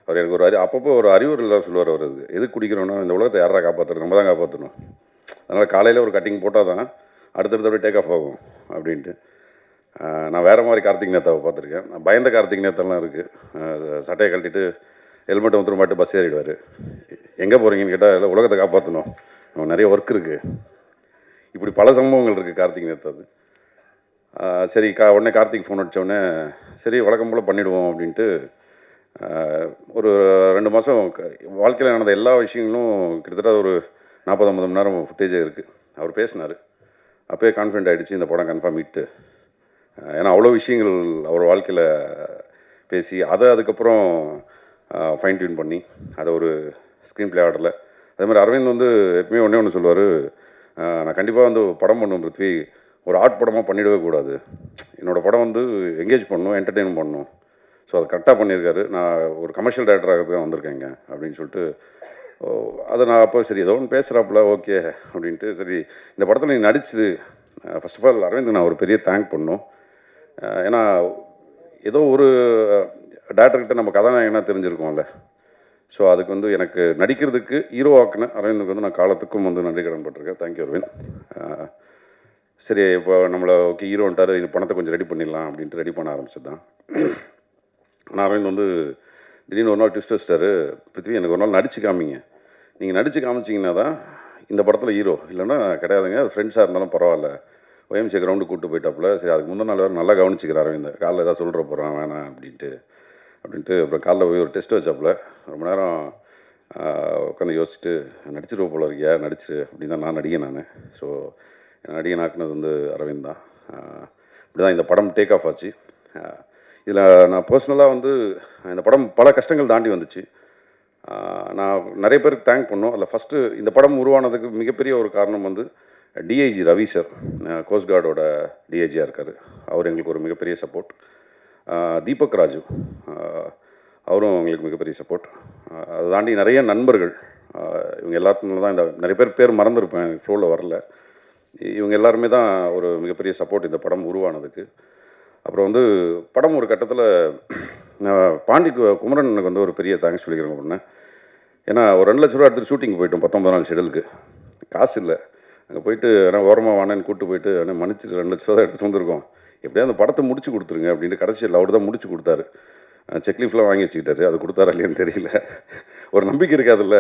அவர் எனக்கு ஒரு அப்பப்போ ஒரு அறிவுரைலாம் சொல்லுவார். அவர் எதுக்கு குடிக்கிறோன்னா இந்த உலகத்தை யாரா காப்பாற்றணும், நம்ம தான் காப்பாற்றணும். அதனால் காலையில் ஒரு கட்டிங் போட்டால் தான் அடுத்தடுத்து அப்படியே டேக் ஆஃப் ஆகும் அப்படின்ட்டு. நான் வேறு மாதிரி கார்த்திக் நேத்தாவை பார்த்துருக்கேன். நான் பயந்த கார்த்திக் நேத்தாலாம் இருக்குது. சட்டையை கழட்டிட்டு ஹெல்மெட்டை வந்துடும் மாட்டு பஸ் ஏறிடுவார். எங்கே போகிறீங்கன்னு கேட்டால் இல்லை உலகத்தை காப்பாற்றணும், நிறைய ஒர்க் இருக்குது. இப்படி பல சம்பவங்கள் இருக்குது கார்த்திக் நேத்தாது. சரி உடனே கார்த்திக் ஃபோன் அடித்தோடனே சரி வழக்கம் போல் பண்ணிவிடுவோம் அப்படின்ட்டு ஒரு 2 மாதம் வாழ்க்கையில் நடந்த எல்லா விஷயங்களும் கிட்டத்தட்ட ஒரு 40-50 மணி நேரம் ஃபுட்டேஜே இருக்குது. அவர் பேசினார். அப்போயே கான்ஃபிடென்ட் ஆகிடுச்சு இந்த படம் கன்ஃபார்ம் ஹிட்டு. ஏன்னா அவ்வளோ விஷயங்கள் அவர் வாழ்க்கையில் பேசி அதை அதுக்கப்புறம் ஃபைன் டியூன் பண்ணி அதை ஒரு ஸ்க்ரீன் ப்ளே ஆர்டரில். அதே மாதிரி அரவிந்த் வந்து எப்பவுமே ஒன்று சொல்லுவார், நான் கண்டிப்பாக வந்து படம் பண்ணுவேன் பிருத்வி, ஒரு ஆர்ட் படமாக பண்ணிடவே கூடாது, என்னோடய படம் வந்து என்கேஜ் பண்ணணும், என்டர்டெயின் பண்ணணும். ஸோ அதை கரெக்டாக பண்ணியிருக்காரு. நான் ஒரு கமர்ஷியல் டைரக்டராக தான் வந்திருக்கேங்க அப்படின்னு சொல்லிட்டு அதை நான் அப்போ சரி ஏதோ ஒன்று பேசுகிறாப்புல ஓகே அப்படின்ட்டு. சரி இந்த படத்தில் நீ நடிச்சு ஃபர்ஸ்ட் ஆஃப் ஆல் அரவிந்த் நான் ஒரு பெரிய தேங்க் பண்ணணும். ஏன்னா ஏதோ ஒரு டேரக்டர்கிட்ட நம்ம கதாநாயகனாக தெரிஞ்சிருக்கோம்ல. ஸோ அதுக்கு வந்து எனக்கு நடிக்கிறதுக்கு ஹீரோ ஆக்குன அரவிந்துக்கு வந்து நான் காலத்துக்கும் வந்து நன்றி கடன் பட்டிருக்கேன். தேங்க்யூ அரவிந்த். சரி இப்போ நம்மளை ஓகே ஹீரோன்ட்டார், இந்த பணத்தை கொஞ்சம் ரெடி பண்ணிடலாம் அப்படின்ட்டு ரெடி பண்ண ஆரம்பிச்சது தான். ஆனால் அரவிந்த் வந்து திடீர்னு ஒரு நாள் ட்விஸ்ட் வச்சிட்டாரு, பிருத்வி எனக்கு ஒரு நாள் நடிச்சு காமிங்க, நீங்கள் நடிச்சு காமிச்சிங்கன்னா தான் இந்த படத்தில் ஹீரோ, இல்லைன்னா கிடையாதுங்க, அது ஃப்ரெண்ட்ஸாக இருந்தாலும் பரவாயில்ல. OMC கிரவுண்டு கூப்பிட்டு போயிட்டாப்புல. சரி அதுக்கு முந்தின நாள் வேறு நல்லா கவனிச்சிக்கிறார் அரவிந்த், காலைல ஏதாவது சொல்கிற போகிறான் வேணாம் அப்படின்ட்டு. அப்புறம் காலைல போய் ஒரு டெஸ்ட் வச்சாப்புல. ரொம்ப நேரம் உட்காந்து யோசிச்சுட்டு நடிச்சிருவ போல இருக்கியா, நடிச்சிரு அப்படின்னு தான் நான் நடிகன். நான் ஸோ நடிகன் ஆக்குனது வந்து அரவிந்த் தான். இப்படி தான் இந்த படம் டேக் ஆஃப் ஆச்சு. இதில் நான் பர்சனலாக வந்து இந்த படம் பல கஷ்டங்கள் தாண்டி வந்துச்சு. நான் நிறைய பேருக்கு தேங்க் பண்ணோம். அதில் ஃபஸ்ட்டு இந்த படம் உருவானதுக்கு மிகப்பெரிய ஒரு காரணம் வந்து டிஐஜி ரவி சார், கோஸ்ட் கார்டோட டிஐஜியாக இருக்கார். அவர் எங்களுக்கு ஒரு மிகப்பெரிய சப்போர்ட். தீபக் ராஜு அவரும் எங்களுக்கு மிகப்பெரிய சப்போர்ட். அதை தாண்டி நிறைய நண்பர்கள், இவங்க எல்லாத்துனால தான் இந்த நிறைய பேர் மறந்துருப்பேன், ஃப்ளோவில் வரல. இவங்க எல்லாருமே தான் ஒரு மிகப்பெரிய சப்போர்ட் இந்த படம் உருவானதுக்கு. அப்புறம் வந்து படம் ஒரு கட்டத்தில் பாண்டி குமரன் எனக்கு வந்து ஒரு பெரிய தேங்க்ஸ் சொல்லிக்கிறேன் ஒன்று. ஏன்னா ஒரு 2 லட்ச ரூபா எடுத்துகிட்டு ஷூட்டிங் போயிட்டோம் 19 நாள் ஷெடியூலுக்கு. காசு இல்லை. அங்கே போயிட்டு ஆனால் ஓரமாக வானேன்னு கூப்பிட்டு போயிட்டு ஆனால் மன்னிச்சு 2 லட்ச ரூபா தான் எடுத்துகிட்டு வந்திருக்கோம், எப்படியா அந்த படத்தை முடிச்சு கொடுத்துருங்க அப்படின்ட்டு கடைசியில் அவர் தான் முடிச்சு கொடுத்தாரு. செக்லீஃப்லாம் வாங்கி வச்சுக்கிட்டாரு, அது கொடுத்தாரா இல்லையான்னு தெரியல. ஒரு நம்பிக்கை இருக்காதுல்ல.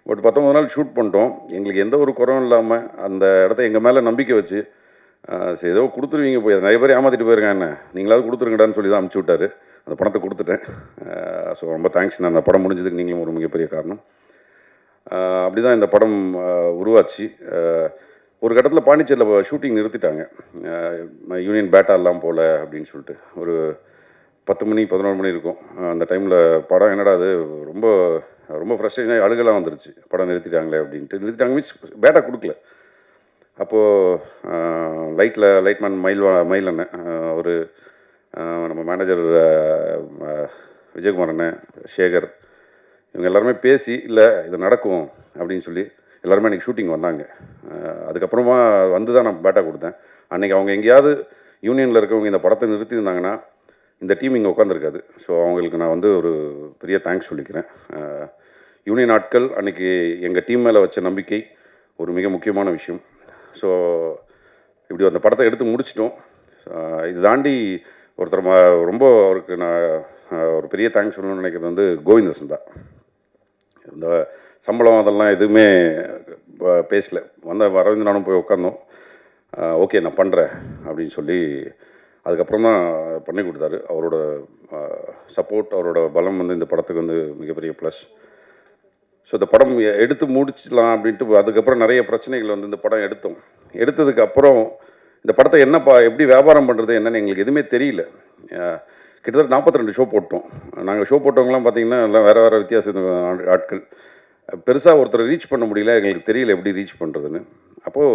பட் 19 நாள் ஷூட் பண்ணிட்டோம், எங்களுக்கு எந்த ஒரு குறவும் இல்லாமல் அந்த இடத்த எங்கள் மேலே நம்பிக்கை வச்சு சரி ஏதோ கொடுத்துருவீங்க, போய் நிறைய பேர் ஏமாற்றிட்டு போயிருக்கேன், என்ன நீங்களாவது கொடுத்துருங்கடான்னு சொல்லி தான் அனுப்பிச்சி விட்டார். அந்த பணத்தை கொடுத்துட்டேன். ஸோ ரொம்ப தேங்க்ஸ். நான் அந்த படம் முடிஞ்சதுக்கு நீங்களும் ஒரு மிகப்பெரிய காரணம். அப்படி தான் இந்த படம் உருவாச்சு. ஒரு கட்டத்தில் பாண்டிச்சேரியில் ஷூட்டிங் நிறுத்திட்டாங்க, யூனியன் பேட்டா எல்லாம் போகல அப்படின்னு சொல்லிட்டு. ஒரு 10 மணி 11 மணி இருக்கும். அந்த டைமில் படம் என்னடா அது ரொம்ப ரொம்ப ஃப்ரஸ்ட்ரேஷனாக அழுகலாம் வந்துருச்சு, படம் நிறுத்திட்டாங்களே அப்படின்ட்டு. நிறுத்திட்டாங்க மீன்ஸ் பேட்டா கொடுக்கல. அப்போது லைட்மேன் மயில் அண்ணன், ஒரு நம்ம மேனேஜர் விஜயகுமார் அண்ணன், சேகர், இவங்க எல்லாருமே பேசி இல்லை இது நடக்கும் அப்படின்னு சொல்லி எல்லாருமே அன்றைக்கி ஷூட்டிங் வந்தாங்க. அதுக்கப்புறமா வந்து தான் நான் பேட்டா கொடுத்தேன். அன்றைக்கி அவங்க எங்கேயாவது யூனியனில் இருக்கவங்க இந்த படத்தை நிறுத்தியிருந்தாங்கன்னா இந்த டீம் இங்கே உட்காந்துருக்காது. ஸோ அவங்களுக்கு நான் வந்து ஒரு பெரிய தேங்க்ஸ் சொல்லிக்கிறேன். யூனியன் ஆட்கள் அன்றைக்கி எங்கள் டீம் மேலே வச்ச நம்பிக்கை ஒரு மிக முக்கியமான விஷயம். ஸோ இப்படி அந்த படத்தை எடுத்து முடிச்சிட்டோம். இது தாண்டி ஒருத்தர் ரொம்ப அவருக்கு நான் ஒரு பெரிய தேங்க்ஸ் சொல்லணும்னு நினைக்கிறது வந்து கோவிந்தசன் தான். இந்த சம்பளம் அதெல்லாம் எதுவுமே பேசல. அரவிந்த் நானும் போய் உட்காந்தோம், ஓகே நான் பண்ணுறேன் அப்படின்னு சொல்லி அதுக்கப்புறம் தான் பண்ணி கொடுத்தாரு. அவரோட சப்போர்ட், அவரோட பலம் வந்து இந்த படத்துக்கு வந்து மிகப்பெரிய ப்ளஸ். ஸோ இந்த படம் எடுத்து முடிச்சிடலாம் அப்படின்ட்டு அதுக்கப்புறம் நிறைய பிரச்சனைகள் வந்து இந்த படம் எடுத்ததுக்கு அப்புறம் இந்த படத்தை எப்படி வியாபாரம் பண்ணுறது என்னன்னு எங்களுக்கு எதுவுமே தெரியல. கிட்டத்தட்ட 42 ஷோ போட்டோம். நாங்கள் ஷோ போட்டவங்களாம் பார்த்திங்கன்னா எல்லாம் வேறு வேறு வித்தியாச ஆட்கள். பெருசாக ஒருத்தரை ரீச் பண்ண முடியல, எங்களுக்கு தெரியல எப்படி ரீச் பண்ணுறதுன்னு. அப்போது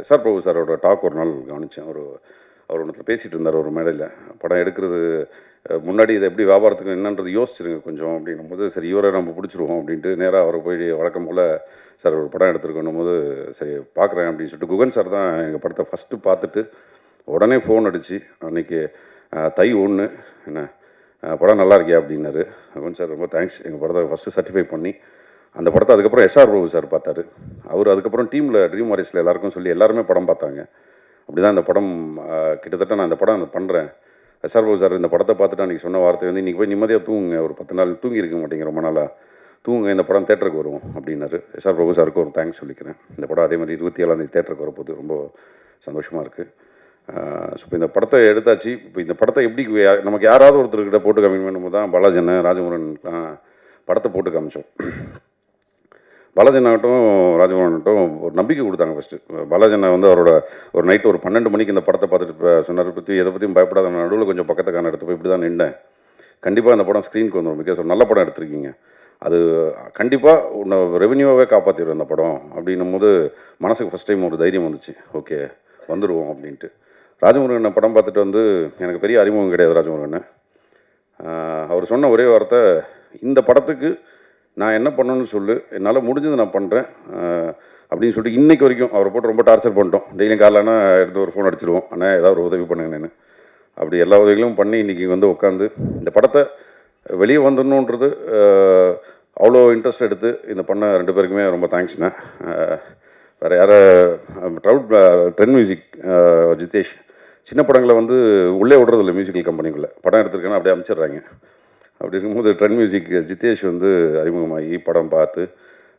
எஸ்ஆர் பிரபு சாரோட டாக் ஒரு நாள் கவனித்தேன். அவர் ஒன்றுத்தில் பேசிகிட்டு இருந்தார் ஒரு மேடையில், படம் எடுக்கிறது முன்னாடி இதை எப்படி வியாபாரத்துக்கு என்னன்றது யோசிச்சிருங்க கொஞ்சம் அப்படின்னும் போது, சரி இவரை நம்ம பிடிச்சிருவோம் அப்படின்ட்டு நேராக அவரை போய் வழக்கம் போல் சார் ஒரு படம் எடுத்துருக்கணும் போது சரி பார்க்குறேன் அப்படின்னு சொல்லிட்டு குகன் சார் தான் எங்கள் படத்தை ஃபஸ்ட்டு பார்த்துட்டு உடனே ஃபோன் அடித்து அன்றைக்கி தை 1 என்ன படம் நல்லா இருக்கியா அப்படின்னாரு. குகன் சார் ரொம்ப தேங்க்ஸ். எங்கள் படத்தை ஃபஸ்ட்டு சர்டிஃபை பண்ணி அந்த படத்தை அதுக்கப்புறம் எஸ்ஆர் பிரபு சார் பார்த்தாரு. அவர் அதுக்கப்புறம் டீமில் ட்ரீம் வாரிஸில் எல்லாருக்கும் சொல்லி எல்லாருமே படம் பார்த்தாங்க. அப்படி தான் இந்த படம் கிட்டத்தட்ட நான் இந்த படம் பண்ணுறேன். எஸ்ஆர் பிரபு சார் இந்த படத்தை பார்த்துட்டு அன்றைக்கி சொன்ன வார்த்தை வந்து இன்றைக்கி போய் நிம்மதியாக தூங்குங்க, ஒரு 10 நாள் தூங்கி இருக்க மாட்டேங்க ரொம்ப நாளாக, தூங்குங்க இந்த படம் தேட்டருக்கு வரும் அப்படின்னாரு. எஸ்ஆர் பிரபு சாருக்கு ஒரு தேங்க்ஸ் சொல்லிக்கிறேன். இந்த படம் அதே மாதிரி 27ஆம் தேட்டருக்கு வரப்போது ரொம்ப சந்தோஷமாக இருக்குது. ஸோ இப்போ இந்த படத்தை எடுத்தாச்சு. இப்போ இந்த படத்தை எப்படி நமக்கு யாராவது ஒருத்தர்கிட்ட போட்டு காமிக்கணும் தான் பாலாஜன் ராஜமுருகன்லாம் படத்தை போட்டு காமிச்சோம். பாலாஜன் ஆகட்டும் ராஜமோகன் ஆகட்டும் ஒரு நம்பிக்கை கொடுத்தாங்க. ஃபஸ்ட்டு பாலாஜன் வந்து அவரோட ஒரு நைட்டு ஒரு 12 மணிக்கு இந்த படத்தை பார்த்துட்டு சொன்னார், பற்றி எதை பற்றியும் பயப்படாத, நடுவில் கொஞ்சம் பக்கத்துக்கான எடுத்து போய் இப்படி தான் நின்றேன், கண்டிப்பாக இந்த படம் ஸ்க்ரீனுக்கு வந்துடும், பிகாஸ் ஒரு நல்ல படம் எடுத்திருக்கீங்க, அது கண்டிப்பாக உன்னை ரெவென்யூவாகவே காப்பாற்றிடும் அந்த படம் அப்படின்னும் போது மனசுக்கு ஃபஸ்ட் டைம் ஒரு தைரியம் வந்துச்சு, ஓகே வந்துடுவோம் அப்படின்ட்டு. ராஜமுருகனை படம் பார்த்துட்டு வந்து எனக்கு பெரிய அறிமுகம் கிடையாது ராஜமுருகனை. அவர் சொன்ன ஒரே வார்த்தை, இந்த படத்துக்கு நான் என்ன பண்ணணும்னு சொல்லு, என்னால் முடிஞ்சது நான் பண்ணுறேன் அப்படின்னு சொல்லிட்டு இன்றைக்கு வரைக்கும் அவரை போட்டு ரொம்ப டார்ச்சர் பண்ணிட்டோம். டெய்லியும் காலைனா எடுத்து ஒரு ஃபோன் அடிச்சிடுவோம், ஆனால் ஏதாவது ஒரு உதவி பண்ணுங்கன்னு. அப்படி எல்லா உதவிகளும் பண்ணி இன்றைக்கி வந்து உட்காந்து இந்த படத்தை வெளியே வந்துடணுன்றது அவ்வளோ இன்ட்ரெஸ்ட் எடுத்து இந்த பண்ண 2 பேருக்குமே ரொம்ப தேங்க்ஸ்ண்ணே. வேறு யாரை ட்ரெண்ட் மியூசிக் ஜிதேஷ் சின்ன படங்களை வந்து உள்ளே விடுறதில்ல, மியூசிக்கல் கம்பெனிக்குள்ளே படம் எடுத்துருக்கேன்னா அப்படியே அமைச்சிட்றாங்க. அப்படி இருக்கும்போது ட்ரெண்ட் மியூசிக் ஜிதேஷ் வந்து அறிமுகமாகி படம் பார்த்து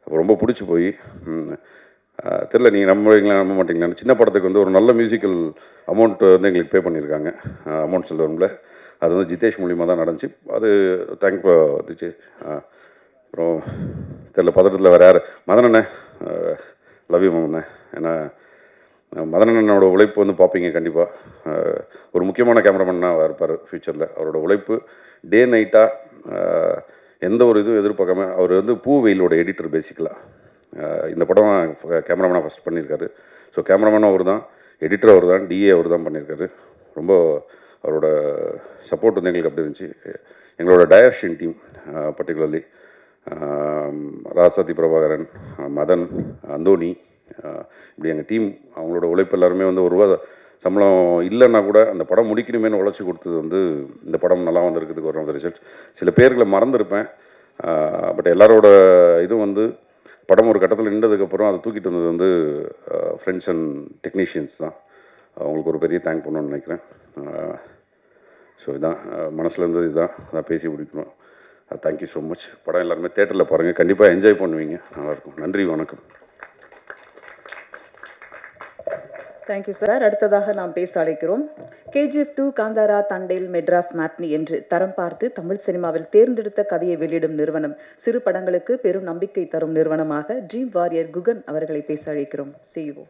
அப்போ ரொம்ப பிடிச்சி போய் தெரில நீங்கள் நம்ப மாட்டீங்களா, சின்ன படத்துக்கு வந்து ஒரு நல்ல மியூசிக்கல் அமௌண்ட் வந்து எங்களுக்கு பே பண்ணியிருக்காங்க அமௌண்ட் செல்வமில். அது வந்து ஜிதேஷ் மூலிமா தான் நடந்துச்சு. அது தேங்க்யூ ஜிதேஷ். அப்புறம் தெரில பதட்டத்தில் வேறு யார் மதனண்ணே, லவ் யூ மம்மண்ணே. ஏன்னா மதனண்ணனோட உழைப்பு வந்து பார்ப்பீங்க கண்டிப்பாக, ஒரு முக்கியமான கேமராமேனாக இருப்பார் ஃப்யூச்சரில். அவரோட உழைப்பு டே நைட்டாக எந்த ஒரு இதுவும் எதிர்பார்க்காம, அவர் வந்து பூ வெயிலோட எடிட்டர் பேசிக்கலாக. இந்த படம் கேமராமேனாக ஃபஸ்ட் பண்ணியிருக்காரு. ஸோ கேமராமேனும் அவர் தான், எடிட்டர் அவர் தான், டிஏ அவர் தான் பண்ணியிருக்காரு. ரொம்ப அவரோட சப்போர்ட் வந்து எங்களுக்கு அப்படி இருந்துச்சு. எங்களோட direction team particularly Rasathi Prabhakaran, Madan, Anthony, இப்படி எங்கள் டீம் அவங்களோட உழைப்பு எல்லாருமே வந்து ஒரு ரூபா சம்பளம் இல்லைன்னா கூட அந்த படம் முடிக்கணுமேனு உழைச்சி கொடுத்தது வந்து இந்த படம் நல்லா வந்திருக்கிறதுக்கு ஒரு ரிசல்ட். சில பேர்களை மறந்துருப்பேன், பட் எல்லாரோட இதுவும் வந்து படம் ஒரு கட்டத்தில் நின்றதுக்கப்புறம் அதை தூக்கிட்டு வந்தது வந்து ஃப்ரெண்ட்ஸ் அண்ட் டெக்னீஷியன்ஸ் தான். அவங்களுக்கு ஒரு பெரிய தேங்க் பண்ணணும்னு நினைக்கிறேன். ஸோ இதான் மனசில் இருந்தது, அதான் பேசி முடிக்கணும். Thank you so much. படம் எல்லாருமே தேட்டரில் பாருங்கள், கண்டிப்பாக என்ஜாய் பண்ணுவீங்க, நல்லாயிருக்கும். நன்றி, வணக்கம். Thank you sir. அடுத்ததாக நாம் பேச அழைக்கிறோம். KGF 2 காந்தாரா தண்டேல் மெட்ராஸ் மேட்னி என்று தரம் பார்த்து தமிழ் சினிமாவில் தேர்ந்தெடுத்த கதையை வெளியிடும் நிறுவனம், சிறு படங்களுக்கு பெரும் நம்பிக்கை தரும் நிறுவனமாக ட்ரீம் வாரியர் குகன் அவர்களை பேச அழைக்கிறோம். CEO.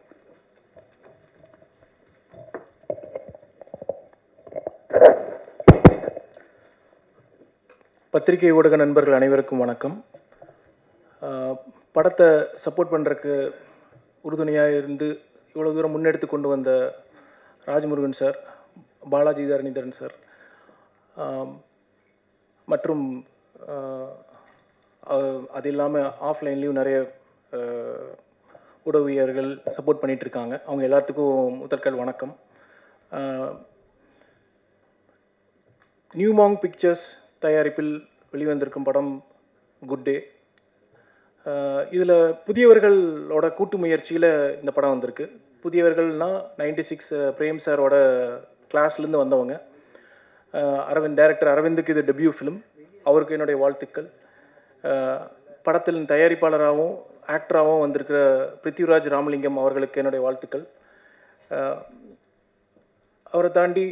பத்திரிகை ஊடக நண்பர்கள் அனைவருக்கும் வணக்கம். படத்தை சப்போர்ட் பண்ணுறதுக்கு உறுதுணையாக இருந்து இவ்வளோ தூரம் முன்னெடுத்து கொண்டு வந்த ராஜ்முருகன் சார், பாலாஜி தரணிதரன் சார் மற்றும் அது இல்லாமல் ஆஃப்லைன்லேயும் நிறைய உதவியர்கள் சப்போர்ட் பண்ணிகிட்ருக்காங்க. அவங்க எல்லாத்துக்கும் முதற்கல் வணக்கம். நியூமாங் பிக்சர்ஸ் தயாரிப்பில் வெளிவந்திருக்கும் படம் குட் டே. இதில் புதியவர்களோட கூட்டு முயற்சியில் இந்த படம் வந்திருக்கு. புதியவர்கள்னால் 96 பிரேம் சாரோட கிளாஸ்லேருந்து வந்தவங்க. டைரக்டர் அரவிந்துக்கு இது டெபியூ ஃபிலிம், அவருக்கு என்னுடைய வாழ்த்துக்கள். படத்தில் தயாரிப்பாளராகவும் ஆக்டராகவும் வந்திருக்கிற பிருத்திவிராஜ் ராமலிங்கம் அவர்களுக்கு என்னுடைய வாழ்த்துக்கள். அவரை தாண்டி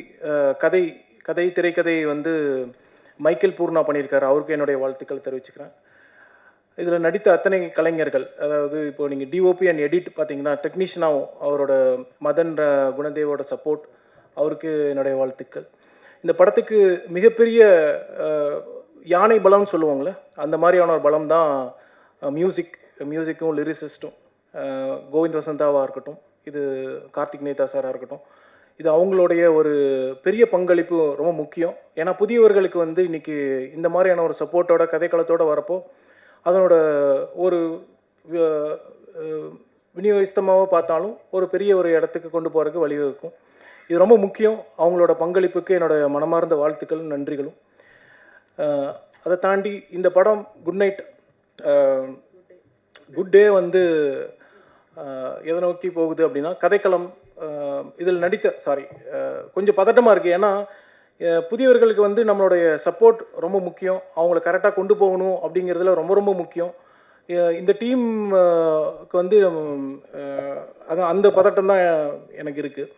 கதை திரைக்கதை வந்து மைக்கேல் பூர்ணா பண்ணியிருக்காரு, அவருக்கு என்னுடைய வாழ்த்துக்கள் தெரிவிச்சுக்கிறேன். இதில் நடித்த அத்தனை கலைஞர்கள், அதாவது இப்போது நீங்கள் டிஓபி அண்ட் எடிட் பார்த்தீங்கன்னா டெக்னீஷியனாகவும் அவரோட மதன் குணதேவோட சப்போர்ட், அவருக்கு என்னுடைய வாழ்த்துக்கள். இந்த படத்துக்கு மிகப்பெரிய யானை பலம்னு சொல்லுவாங்களே, அந்த மாதிரியான ஒரு பலம் தான் மியூசிக்கும் லிரிசிஸ்ட்டும். கோவிந்த் வசந்தாவாக இருக்கட்டும், இது கார்த்திக் நேதா சாராக இருக்கட்டும், இது அவங்களுடைய ஒரு பெரிய பங்களிப்பு ரொம்ப முக்கியம். ஏன்னா புதியவர்களுக்கு வந்து இன்றைக்கி இந்த மாதிரியான ஒரு சப்போர்ட்டோட கதைக்களத்தோடு வரப்போ அதனோட ஒரு விநியோகிஸ்தமாக பார்த்தாலும் ஒரு பெரிய ஒரு இடத்துக்கு கொண்டு போகிறதுக்கு வழிவகுக்கும். இது ரொம்ப முக்கியம். அவங்களோட பங்களிப்புக்கு என்னோடய மனமார்ந்த வாழ்த்துக்கள், நன்றிகளும். அதை தாண்டி இந்த படம் குட் நைட் குட் டே வந்து எதை நோக்கி போகுது அப்படின்னா கதைக்களம். இதில் நடித்த கொஞ்சம் பதட்டமாக இருக்குது. ஏன்னா புதியவர்களுக்கு வந்து நம்மளுடைய சப்போர்ட் ரொம்ப முக்கியம், அவங்கள கரெக்டாக கொண்டு போகணும் அப்படிங்கிறதுல ரொம்ப ரொம்ப முக்கியம். இந்த டீமுக்கு வந்து அந்த பதட்டம் தான் எனக்கு இருக்குது.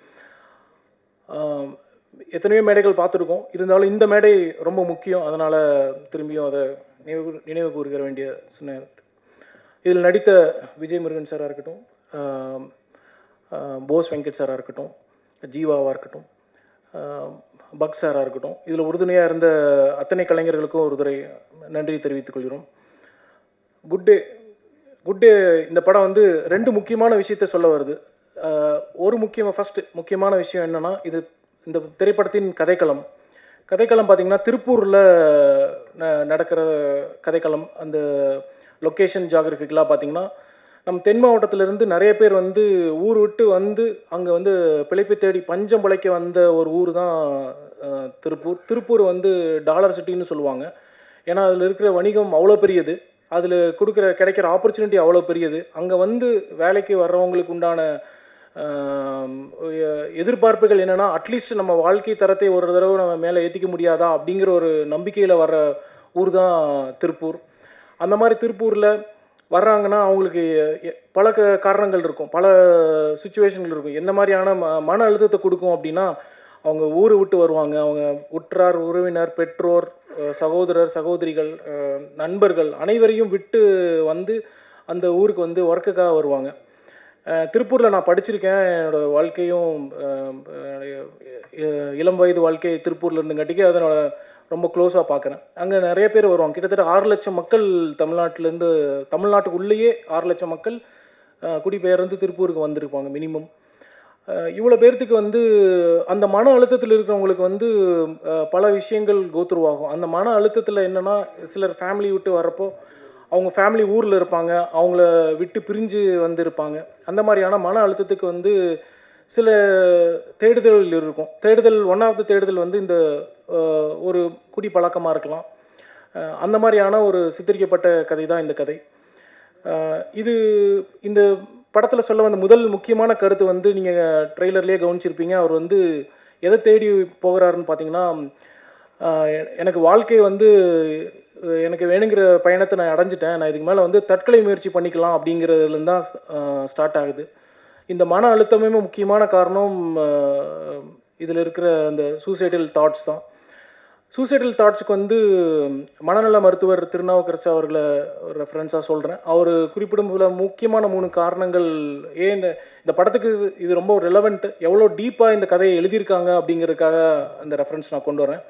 எத்தனையோ மேடைகள் பார்த்துருக்கோம், இருந்தாலும் இந்த மேடை ரொம்ப முக்கியம். அதனால் திரும்பியும் அதை நினைவு கூறுகிற வேண்டிய சொன்ன. இதில் நடித்த விஜய் முருகன் சாராக இருக்கட்டும், போஸ் வெங்கட் சாராக இருக்கட்டும், ஜீவாவாக இருக்கட்டும், பக் சாராக இருக்கட்டும், இதில் உறுதுணையாக இருந்த அத்தனை கலைஞர்களுக்கும் ஒரு துறை நன்றி தெரிவித்துக் கொள்கிறோம். குட் டே இந்த படம் வந்து ரெண்டு முக்கியமான விஷயத்த சொல்ல வருது. ஒரு முக்கியமான விஷயம் என்னென்னா, இந்த திரைப்படத்தின் கதைக்களம் பார்த்திங்கன்னா திருப்பூரில் நடக்கிற கதைக்களம். அந்த லொக்கேஷன் ஜாகிரபிக்கலாக பார்த்திங்கன்னா நம்ம தென் மாவட்டத்திலேருந்து நிறைய பேர் வந்து ஊர் விட்டு வந்து அங்கே வந்து பிழைப்பு தேடி பஞ்சம் பிழைக்க வந்த ஒரு ஊர் தான் திருப்பூர் வந்து டாலர் சிட்டின்னு சொல்லுவாங்க. ஏன்னா அதில் இருக்கிற வணிகம் அவ்வளோ பெரியது, அதில் கிடைக்கிற ஆப்பர்ச்சுனிட்டி அவ்வளோ பெரியது. அங்கே வந்து வேலைக்கு வர்றவங்களுக்கு உண்டான எதிர்பார்ப்புகள் என்னென்னா, அட்லீஸ்ட் நம்ம வாழ்க்கை தரத்தை ஒரு தடவை நம்ம மேலே ஏற்றிக்க முடியாதா அப்படிங்கிற ஒரு நம்பிக்கையில் வர்ற ஊர் தான் திருப்பூர். அந்த மாதிரி திருப்பூரில் வர்றாங்கன்னா அவங்களுக்கு பல காரணங்கள் இருக்கும், பல சுச்சுவேஷன்கள் இருக்கும். எந்த மாதிரியான மன அழுத்தத்தை கொடுக்கும் அப்படின்னா, அவங்க ஊரை விட்டு வருவாங்க, அவங்க உற்றார் உறவினர், பெற்றோர், சகோதரர் சகோதரிகள், நண்பர்கள் அனைவரையும் விட்டு வந்து அந்த ஊருக்கு வந்து ஒர்க்குக்காக வருவாங்க. திருப்பூரில் நான் படிச்சிருக்கேன். என்னோடய வாழ்க்கையும் இளம் வயது வாழ்க்கை திருப்பூரில் இருந்துங்காட்டிக்கு அதனோட ரொம்ப க்ளோஸாக பார்க்குறேன். அங்கே நிறைய பேர் வருவாங்க. கிட்டத்தட்ட 6 லட்சம் மக்கள் தமிழ்நாட்டுக்குள்ளேயே 6 லட்சம் மக்கள் குடிபெயர்ந்து திருப்பூருக்கு வந்திருப்பாங்க மினிமம். இவ்வளோ பேர்த்துக்கு வந்து அந்த மன அழுத்தத்தில் இருக்கிறவங்களுக்கு வந்து பல விஷயங்கள் கோத்ரூவாகும். அந்த மன அழுத்தத்தில் என்னென்னா, சிலர் ஃபேமிலி விட்டு வர்றப்போ அவங்க ஃபேமிலி ஊரில் இருப்பாங்க, அவங்கள விட்டு பிரிஞ்சு வந்திருப்பாங்க. அந்த மாதிரியான மன அழுத்தத்துக்கு வந்து சில தேடுதல் இருக்கும். ஒன் ஆஃப் த தேடுதல் வந்து இந்த ஒரு குடி பழக்கமாக இருக்கலாம். அந்த மாதிரியான ஒரு சித்தரிக்கப்பட்ட கதை தான் இந்த கதை. இது இந்த படத்தில் சொல்ல வந்த முதல் முக்கியமான கருத்து வந்து நீங்கள் ட்ரெய்லர்லேயே கவனிச்சிருப்பீங்க. அவர் வந்து எதை தேடி போகிறாருன்னு பார்த்தீங்கன்னா, எனக்கு வாழ்க்கை வந்து எனக்கு வேணுங்கிற பயணத்தை நான் அடைஞ்சிட்டேன், நான் இதுக்கு மேலே வந்து தற்கொலை முயற்சி பண்ணிக்கலாம் அப்படிங்கிறதுலேருந்து தான் ஸ்டார்ட் ஆகுது. இந்த மன அழுத்தமே முக்கியமான காரணம் இதில் இருக்கிற அந்த சூசைடல் தாட்ஸ் தான். சூசைடல் தாட்ஸுக்கு வந்து மனநல மருத்துவர் திருநாவுக்கரசு அவர்களை ரெஃபரன்ஸாக சொல்கிறேன். அவர் குறிப்பிடும் சில முக்கியமான 3 காரணங்கள் ஏன் இந்த படத்துக்கு இது ரொம்ப ரெலவெண்ட், எவ்வளோ டீப்பாக இந்த கதையை எழுதியிருக்காங்க அப்படிங்கிறதுக்காக அந்த ரெஃபரன்ஸ் நான் கொண்டு வரேன்.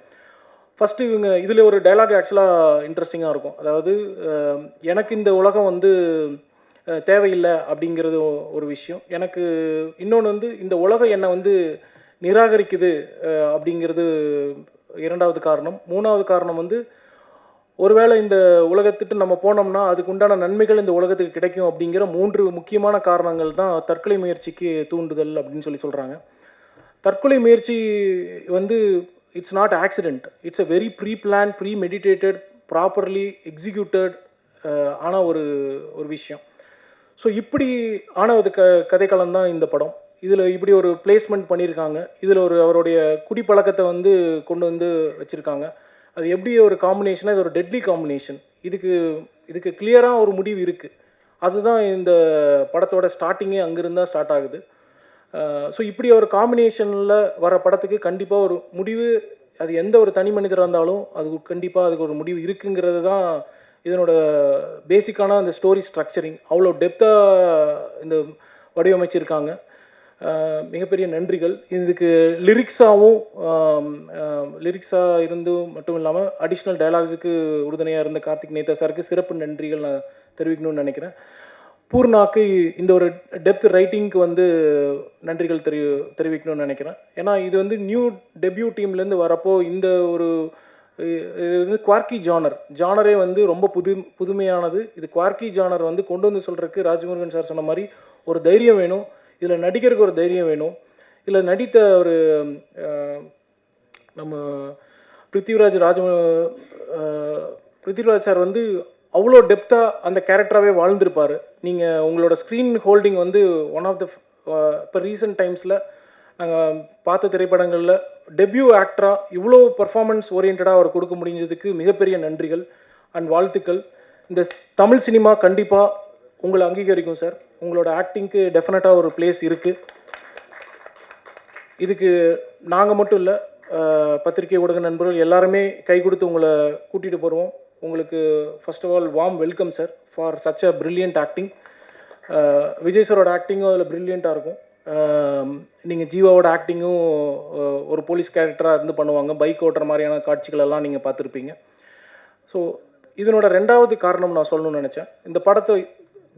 ஃபஸ்ட்டு இவங்க இதில் ஒரு டைலாக் ஆக்சுவலாக இன்ட்ரெஸ்டிங்காக இருக்கும். அதாவது எனக்கு இந்த உலகம் வந்து தேவையில்லை அப்படிங்கிறது ஒரு விஷயம். எனக்கு இன்னொன்று வந்து இந்த உலகம் என்னை வந்து நிராகரிக்குது அப்படிங்கிறது 2வது காரணம். 3வது காரணம் வந்து ஒருவேளை இந்த உலகத்துட்டு நம்ம போனோம்னா அதுக்கு உண்டான நன்மைகள் இந்த உலகத்துக்கு கிடைக்கும் அப்படிங்கிற 3 முக்கியமான காரணங்கள் தான் தற்கொலை முயற்சிக்கு தூண்டுதல் அப்படின்னு சொல்கிறாங்க. தற்கொலை முயற்சி வந்து it's not accident, it's a very pre plan, pre meditated, properly executed ஆன ஒரு விஷயம். ஸோ இப்படி ஆன ஒரு கதைக்களம் தான் இந்த படம். இதில் இப்படி ஒரு பிளேஸ்மெண்ட் பண்ணியிருக்காங்க. இதில் ஒரு அவருடைய குடிப்பழக்கத்தை வந்து கொண்டு வந்து வச்சுருக்காங்க. அது எப்படி ஒரு காம்பினேஷனாக, இது ஒரு டெட்லி காம்பினேஷன். இதுக்கு கிளியராக ஒரு முடிவு இருக்குது. அதுதான் இந்த படத்தோட ஸ்டார்டிங்கே அங்கேருந்து தான் ஸ்டார்ட் ஆகுது. ஸோ இப்படி ஒரு காம்பினேஷனில் வர படத்துக்கு கண்டிப்பாக ஒரு முடிவு, அது எந்த ஒரு தனி மனிதராக இருந்தாலும் அது கண்டிப்பாக அதுக்கு ஒரு முடிவு இருக்குங்கிறது தான் இதனோட பேசிக்கான அந்த ஸ்டோரி ஸ்ட்ரக்சரிங். அவ்வளோ டெப்த்தாக இந்த வடிவமைச்சிருக்காங்க. மிகப்பெரிய நன்றிகள். இதுக்கு லிரிக்ஸாக இருந்து மட்டும் இல்லாமல் அடிஷ்னல் டயலாக்ஸுக்கு உறுதுணையாக இருந்த கார்த்திக் நேதா சாருக்கு சிறப்பு நன்றிகள் நான் தெரிவிக்கணும்னு நினைக்கிறேன். பூர்ணாக்கு இந்த ஒரு டெப்த் ரைட்டிங்க்கு வந்து நன்றிகள் தெரிவிக்கணும்னு நினைக்கிறேன். ஏன்னா இது வந்து நியூ டெபியூ டீம்லேருந்து வரப்போ இந்த ஒரு இது வந்து குவார்க்கி ஜானரே வந்து ரொம்ப புதுமையானது. இது குவார்க்கி ஜானர் வந்து கொண்டு வந்து சொல்கிறதுக்கு ராஜமுருகன் சார் சொன்ன மாதிரி ஒரு தைரியம் வேணும், இதில் நடிகருக்கு ஒரு தைரியம் வேணும். இதில் நடித்த ஒரு நம்ம பிருத்திவிராஜ் சார் வந்து அவ்வளோ டெப்த்தாக அந்த கேரக்டராகவே வாழ்ந்திருப்பார். நீங்கள் உங்களோட ஸ்க்ரீன் ஹோல்டிங் வந்து ஒன் ஆஃப் த இப்போ ரீசெண்ட் டைம்ஸில் நாங்கள் பார்த்த திரைப்படங்களில் டெபியூ ஆக்டராக இவ்வளோ பர்ஃபார்மன்ஸ் ஓரியன்டாக அவர் கொடுக்க முடிஞ்சதுக்கு மிகப்பெரிய நன்றிகள் அண்ட் வாழ்த்துக்கள். இந்த தமிழ் சினிமா கண்டிப்பாக உங்களை அங்கீகரிக்கும் சார். உங்களோட ஆக்டிங்க்கு டெஃபினட்டாக ஒரு பிளேஸ் இருக்குது. இதுக்கு நாங்கள் மட்டும் இல்லை, பத்திரிகை ஊடக நண்பர்கள் எல்லாருமே கை கொடுத்து உங்களை கூட்டிகிட்டு போடுவோம். உங்களுக்கு first of all warm welcome sir for such a brilliant acting. Vijay சாரோட ஆக்டிங்கும் அதில் பிரில்லியண்ட்டாக இருக்கும். நீங்கள் ஜீவாவோட ஆக்டிங்கும் ஒரு போலீஸ் கேரக்டராக இருந்து பண்ணுவாங்க. பைக் ஓட்டுற மாதிரியான காட்சிகளெல்லாம் நீங்கள் பார்த்துருப்பீங்க. ஸோ இதனோட 2வது காரணம் நான் சொல்லணும்னு நினச்சேன். இந்த படத்தை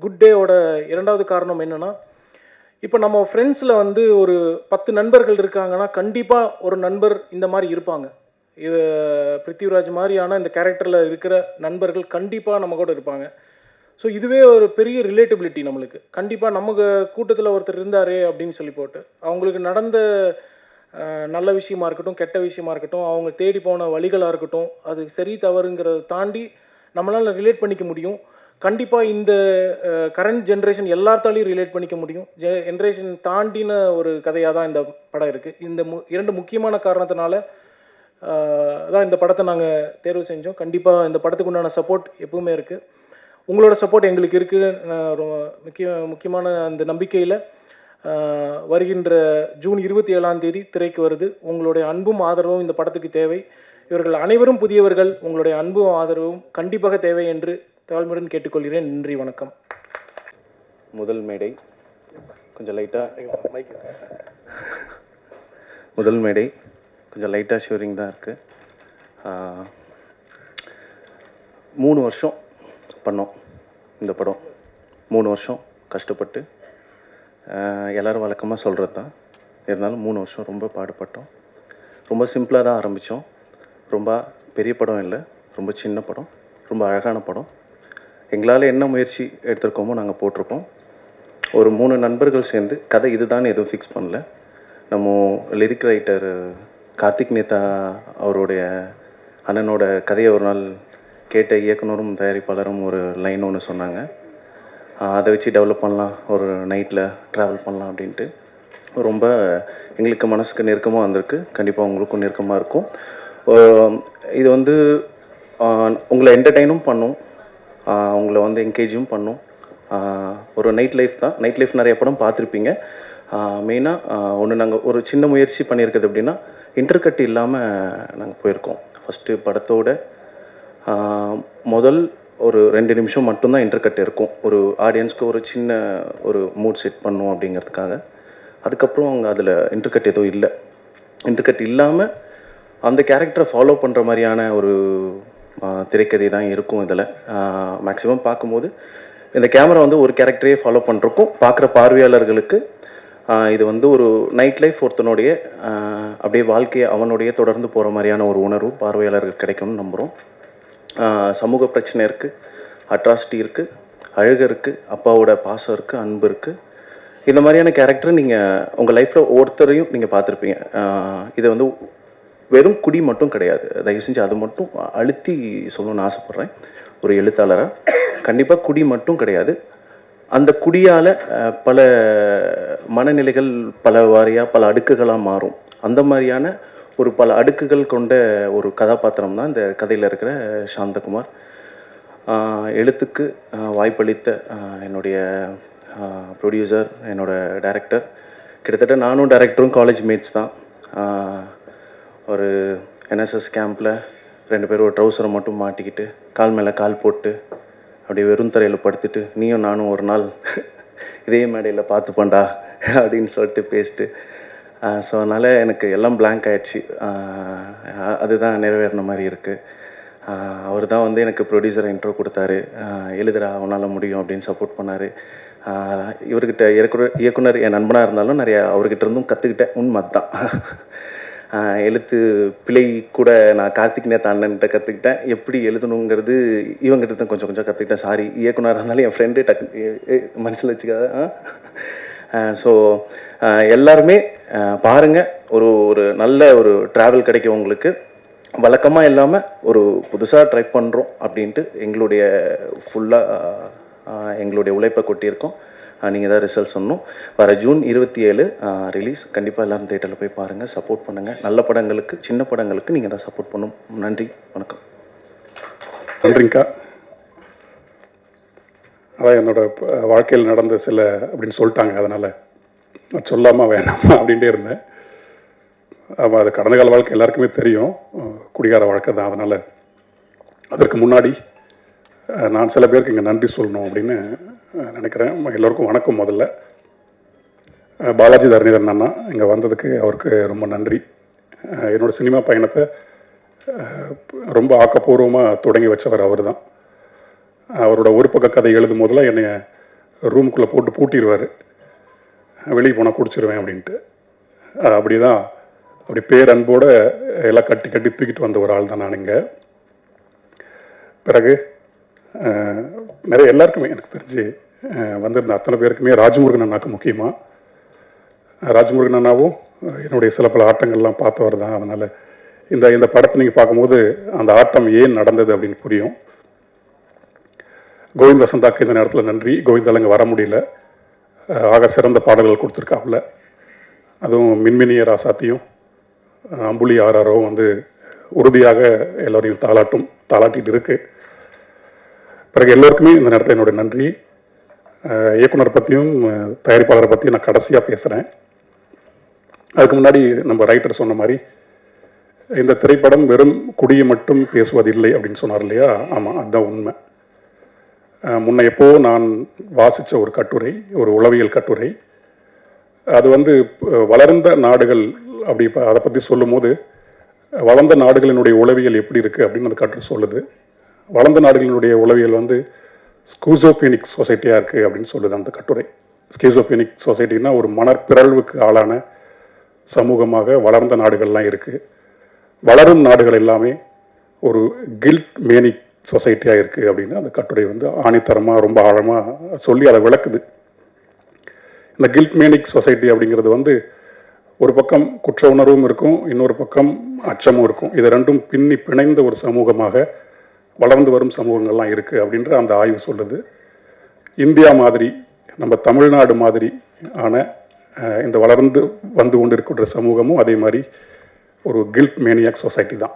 குட் டேவோட 2வது காரணம் என்னென்னா, இப்போ நம்ம ஃப்ரெண்ட்ஸில் வந்து ஒரு 10 நண்பர்கள் இருக்காங்கன்னா கண்டிப்பாக ஒரு நண்பர் இந்த மாதிரி இருப்பாங்க. பிருத்திவிராஜ் மாதிரியான இந்த கேரக்டரில் இருக்கிற நண்பர்கள் கண்டிப்பாக நம்ம கூட இருப்பாங்க. ஸோ இதுவே ஒரு பெரிய ரிலேட்டபிலிட்டி நம்மளுக்கு. கண்டிப்பாக நமக்கு கூட்டத்தில் ஒருத்தர் இருந்தார் அப்படின்னு சொல்லி போட்டு அவங்களுக்கு நடந்த நல்ல விஷயமா இருக்கட்டும், கெட்ட விஷயமா இருக்கட்டும், அவங்க தேடி போன வழிகளாக இருக்கட்டும், அது சரி தவறுங்கிறத தாண்டி நம்மளால் ரிலேட் பண்ணிக்க முடியும். கண்டிப்பாக இந்த கரண்ட் ஜென்ரேஷன் எல்லாத்தாலையும் ரிலேட் பண்ணிக்க முடியும். ஜென்ரேஷன் தாண்டின ஒரு கதையாக தான் இந்த படம் இருக்குது. இந்த 2 முக்கியமான காரணத்தினால தான் இந்த படத்தை நாங்கள் தேர்வு செஞ்சோம். கண்டிப்பாக இந்த படத்துக்கு உண்டான சப்போர்ட் எப்பவுமே இருக்குது. உங்களோட சப்போர்ட் எங்களுக்கு இருக்குது. முக்கியமான அந்த நம்பிக்கையில் வருகின்ற ஜூன் 27ஆம் தேதி திரைக்கு வருது. உங்களுடைய அன்பும் ஆதரவும் இந்த படத்துக்கு தேவை. இவர்கள் அனைவரும் புதியவர்கள். உங்களுடைய அன்பும் ஆதரவும் கண்டிப்பாக தேவை என்று தாழ்மையுடன் கேட்டுக்கொள்கிறேன். நன்றி, வணக்கம். முதல் மேடை கொஞ்சம் லைட்டாக ஷூரிங் தான் இருக்குது. 3 வருஷம் பண்ணோம் இந்த படம். 3 வருஷம் கஷ்டப்பட்டு, எல்லோரும் வழக்கமாக சொல்கிறது தான், இருந்தாலும் 3 வருஷம் ரொம்ப பாடுபட்டோம். ரொம்ப சிம்பிளாக தான் ஆரம்பித்தோம். ரொம்ப பெரிய படம் இல்லை, ரொம்ப சின்ன படம், ரொம்ப அழகான படம். எங்களால் என்ன முயற்சி எடுத்திருக்கோமோ நாங்கள் போட்டிருக்கோம். ஒரு 3 நண்பர்கள் சேர்ந்து கதை இதுதான் எதுவும் ஃபிக்ஸ் பண்ணல. நம்ம லிரிக் ரைட்டர் கார்த்திக் நேதா அவருடைய அண்ணனோட கதையை ஒரு நாள் கேட்ட இயக்குனரும் தயாரிப்பாளரும் ஒரு லைன் ஒன்று சொன்னாங்க. அதை வச்சு டெவலப் பண்ணலாம், ஒரு நைட்டில் ட்ராவல் பண்ணலாம் அப்படின்ட்டு ரொம்ப எங்களுக்கு மனசுக்கு நெருக்கமாக வந்திருக்கு. கண்டிப்பாக உங்களுக்கும் நெருக்கமாக இருக்கும். இது வந்து உங்களை என்டர்டெயினும் பண்ணும், உங்களை வந்து என்கேஜும் பண்ணும். ஒரு நைட் லைஃப் தான். நைட் லைஃப் நிறைய படம் பார்த்துருப்பீங்க. மெயினாக ஒன்று நாங்கள் ஒரு சின்ன முயற்சி பண்ணியிருக்கிறது அப்படின்னா, இன்டர்கட் இல்லாமல் நாங்கள் போயிருக்கோம். ஃபஸ்ட்டு படத்தோட முதல் ஒரு 2 நிமிஷம் மட்டும்தான் இன்டர்கட் இருக்கும், ஒரு ஆடியன்ஸ்க்கு ஒரு சின்ன ஒரு மூட் செட் பண்ணும் அப்படிங்கிறதுக்காக. அதுக்கப்புறம் அவங்க அதில் இன்டர்கட் எதுவும் இல்லை. இன்டர்கட் இல்லாமல் அந்த கேரக்டரை ஃபாலோ பண்ணுற மாதிரியான ஒரு திரைக்கதை தான் இருக்கும். இதில் மேக்ஸிமம் பார்க்கும்போது இந்த கேமரா வந்து ஒரு கேரக்டரையே ஃபாலோ பண்ணுறக்கும் பார்க்குற பார்வையாளர்களுக்கு இது வந்து ஒரு நைட் லைஃப் ஒருத்தனுடைய அப்படியே வாழ்க்கையை அவனுடைய தொடர்ந்து போகிற மாதிரியான ஒரு உணர்வு பார்வையாளர்கள் கிடைக்கும்னு நம்புகிறோம். சமூக பிரச்சனை இருக்குது, அட்ராசிட்டி இருக்குது, அழுகை இருக்குது, அப்பாவோட பாசம் இருக்குது, அன்பு இருக்குது. இந்த மாதிரியான கேரக்டர் நீங்கள் உங்கள் லைஃப்பில் ஒவ்வொருத்தரையும் நீங்கள் பார்த்துருப்பீங்க. இது வந்து வெறும் குடி மட்டும் கிடையாது. தயவு செஞ்சு அது மட்டும் அழுத்தி சொல்லணும்னு ஆசைப்பட்றேன் ஒரு எழுத்தாளராக. கண்டிப்பாக குடி மட்டும் கிடையாது. அந்த குடியால் பல மனநிலைகள் பல வாரியாக பல அடுக்குகளாக மாறும். அந்த மாதிரியான ஒரு பல அடுக்குகள் கொண்ட ஒரு கதாபாத்திரம் தான் இந்த கதையில் இருக்கிற சாந்தகுமார். எழுத்துக்கு வாய்ப்பளித்த என்னுடைய ப்ரொடியூசர், என்னோடய டைரக்டர், கிட்டத்தட்ட நானும் டைரக்டரும் காலேஜ் மேட்ஸ் தான். ஒரு என்எஸ்எஸ் கேம்பில் 2 பேரும் ஒரு ட்ரௌசரை மட்டும் மாட்டிக்கிட்டு கால் மேலே கால் போட்டு அப்படியே வெறும் தரையில் படுத்துட்டு, நீயும் நானும் ஒரு நாள் இதே மேடையில் பார்த்துப்பண்டா அப்படின்னு சொல்லிட்டு பேசிட்டு, ஸோ அதனால் எனக்கு எல்லாம் பிளாங்க் ஆகிடுச்சு. அதுதான் நிறைவேறின மாதிரி இருக்குது. அவர் தான் வந்து எனக்கு ப்ரொடியூசரை இன்ட்ரோ கொடுத்தாரு. எழுதுறா அவனால் முடியும் அப்படின்னு சப்போர்ட் பண்ணார். இவர்கிட்ட இயக்குனர் என் நண்பனாக இருந்தாலும் நிறையா அவர்கிட்ட இருந்தும் கற்றுக்கிட்டேன். உண்மை தான். எழுத்து பிழை கூட நான் கார்த்திக் நேத்து அண்ணன்கிட்ட கற்றுக்கிட்டேன். எப்படி எழுதணுங்கிறது இவங்ககிட்ட தான் கொஞ்சம் கொஞ்சம் கற்றுக்கிட்டேன். சாரி, இயக்குனர் இருந்தாலும் என் ஃப்ரெண்டு மனசில் வச்சுக்காத. ஸோ எல்லாருமே பாருங்கள். ஒரு நல்ல ஒரு ட்ராவல் கிடைக்கும் உங்களுக்கு. வழக்கமாக இல்லாமல் ஒரு புதுசாக ட்ரை பண்ணுறோம் அப்படின்ட்டு எங்களுடைய ஃபுல்லாக எங்களுடைய உழைப்பை கொட்டியிருக்கோம். நீங்கள் தான் ரிசல்ட் சொன்னோம். வர ஜூன் 27 ரிலீஸ். கண்டிப்பாக எல்லோரும் தேட்டரில் போய் பாருங்கள், சப்போர்ட் பண்ணுங்கள். நல்ல படங்களுக்கு, சின்ன படங்களுக்கு நீங்கள் தான் சப்போர்ட் பண்ணணும். நன்றி, வணக்கம். நன்றிங்கக்கா. அதான் என்னோட வாழ்க்கையில் நடந்த சில அப்படின்னு சொல்லிட்டாங்க, அதனால் நான் சொல்லாமல் வேணாமா அப்படின்ட்டே இருந்தேன். ஆமாம், அது கடந்த கால வாழ்க்கை எல்லாருக்குமே தெரியும், குடிகார வாழ்க்கை தான். அதனால் அதற்கு முன்னாடி நான் சில பேருக்கு இங்கே நன்றி சொல்லணும் அப்படின்னு நினைக்கிறேன். எல்லோருக்கும் வணக்கம். முதல்ல பாலாஜி தரணிதரன் அண்ணா இங்கே வந்ததுக்கு அவருக்கு ரொம்ப நன்றி. என்னோடய சினிமா பயணத்தை ரொம்ப ஆக்கப்பூர்வமாக தொடங்கி வச்சவர் அவர் தான். அவரோட ஒரு பக்க கதை எழுதும் போதெல்லாம் என்னை ரூமுக்குள்ளே போட்டு பூட்டிடுவார், வெளியே போனால் குடிச்சிருவேன் அப்படின்ட்டு. அப்படி தான், அப்படி பேரன்போடு எல்லாம் கட்டி கட்டி தூக்கிட்டு வந்த ஒரு ஆள் தான் நான் இங்கே. பிறகு நிறைய எல்லாருக்குமே எனக்கு தெரிஞ்சு வந்திருந்த அத்தனை பேருக்குமே, ராஜமுருகன் அண்ணாவுக்கு முக்கியமாக, ராஜமுருகன் அண்ணாவும் என்னுடைய சில பல ஆட்டங்கள்லாம் பார்த்தவர் தான். அதனால் இந்த படத்தை நீங்கள் பார்க்கும்போது அந்த ஆட்டம் ஏன் நடந்தது அப்படின்னு புரியும். கோவிந்த் வசந்தாக்கு இந்த நேரத்தில் நன்றி. கோவிந்தால் இங்கே வர முடியல, ஆக சிறந்த பாடல்கள் கொடுத்துருக்காப்புல. அதுவும் மின்மினிய ராசாத்தியும் அம்புலி ஆராரவும் வந்து உறுதியாக எல்லோரையும் தாளாட்டிகிட்டு இருக்கு. பிறகு எல்லோருக்குமே இந்த நேரத்தில் என்னுடைய நன்றி. இயக்குனர் பற்றியும் தயாரிப்பாளரை பற்றியும் நான் கடைசியாக பேசுகிறேன். அதுக்கு முன்னாடி நம்ம ரைட்டர் சொன்ன மாதிரி இந்த திரைப்படம் வெறும் குடியை மட்டும் பேசுவதில்லை அப்படின்னு சொன்னார் இல்லையா? ஆமாம், அதுதான் உண்மை. முன்ன எப்போ நான் வாசித்த ஒரு கட்டுரை, ஒரு உளவியல் கட்டுரை, அது வந்து வளர்ந்த நாடுகள் அப்படி அதை பற்றி சொல்லும் போது வளர்ந்த நாடுகளினுடைய உளவியல் எப்படி இருக்குது அப்படின்னு அந்த கட்டுரை சொல்லுது. வளர்ந்த நாடுகளினுடைய உளவியல் வந்து ஸ்கூசோபெனிக் சொசைட்டியாக இருக்குது அப்படின்னு சொல்லுது அந்த கட்டுரை. ஸ்கீசோபெனிக் சொசைட்டின்னா ஒரு மனப்பிறழ்வுக்கு ஆளான சமூகமாக வளர்ந்த நாடுகள்லாம் இருக்குது. வளரும் நாடுகள் எல்லாமே ஒரு கில்ட் மேனிக் சொசைட்டியாக இருக்குது அப்படின்னு அந்த கட்டுரை வந்து ஆணித்தரமாக ரொம்ப ஆழமாக சொல்லி அதை விளக்குது. இந்த கில்ட் மேனிக் சொசைட்டி அப்படிங்கிறது வந்து ஒரு பக்கம் குற்ற உணர்வும் இருக்கும், இன்னொரு பக்கம் அச்சமும் இருக்கும். இது ரெண்டும் பின்னி பிணைந்த ஒரு சமூகமாக வளர்ந்து வரும் சமூகங்கள்லாம் இருக்குது அப்படின்ற அந்த ஆய்வு சொல்லுது. இந்தியா மாதிரி நம்ம தமிழ்நாடு மாதிரி ஆன இந்த வளர்ந்து வந்து கொண்டு இருக்கின்ற சமூகமும் அதே மாதிரி ஒரு கில்ட் மேனியாக் சொசைட்டி தான்.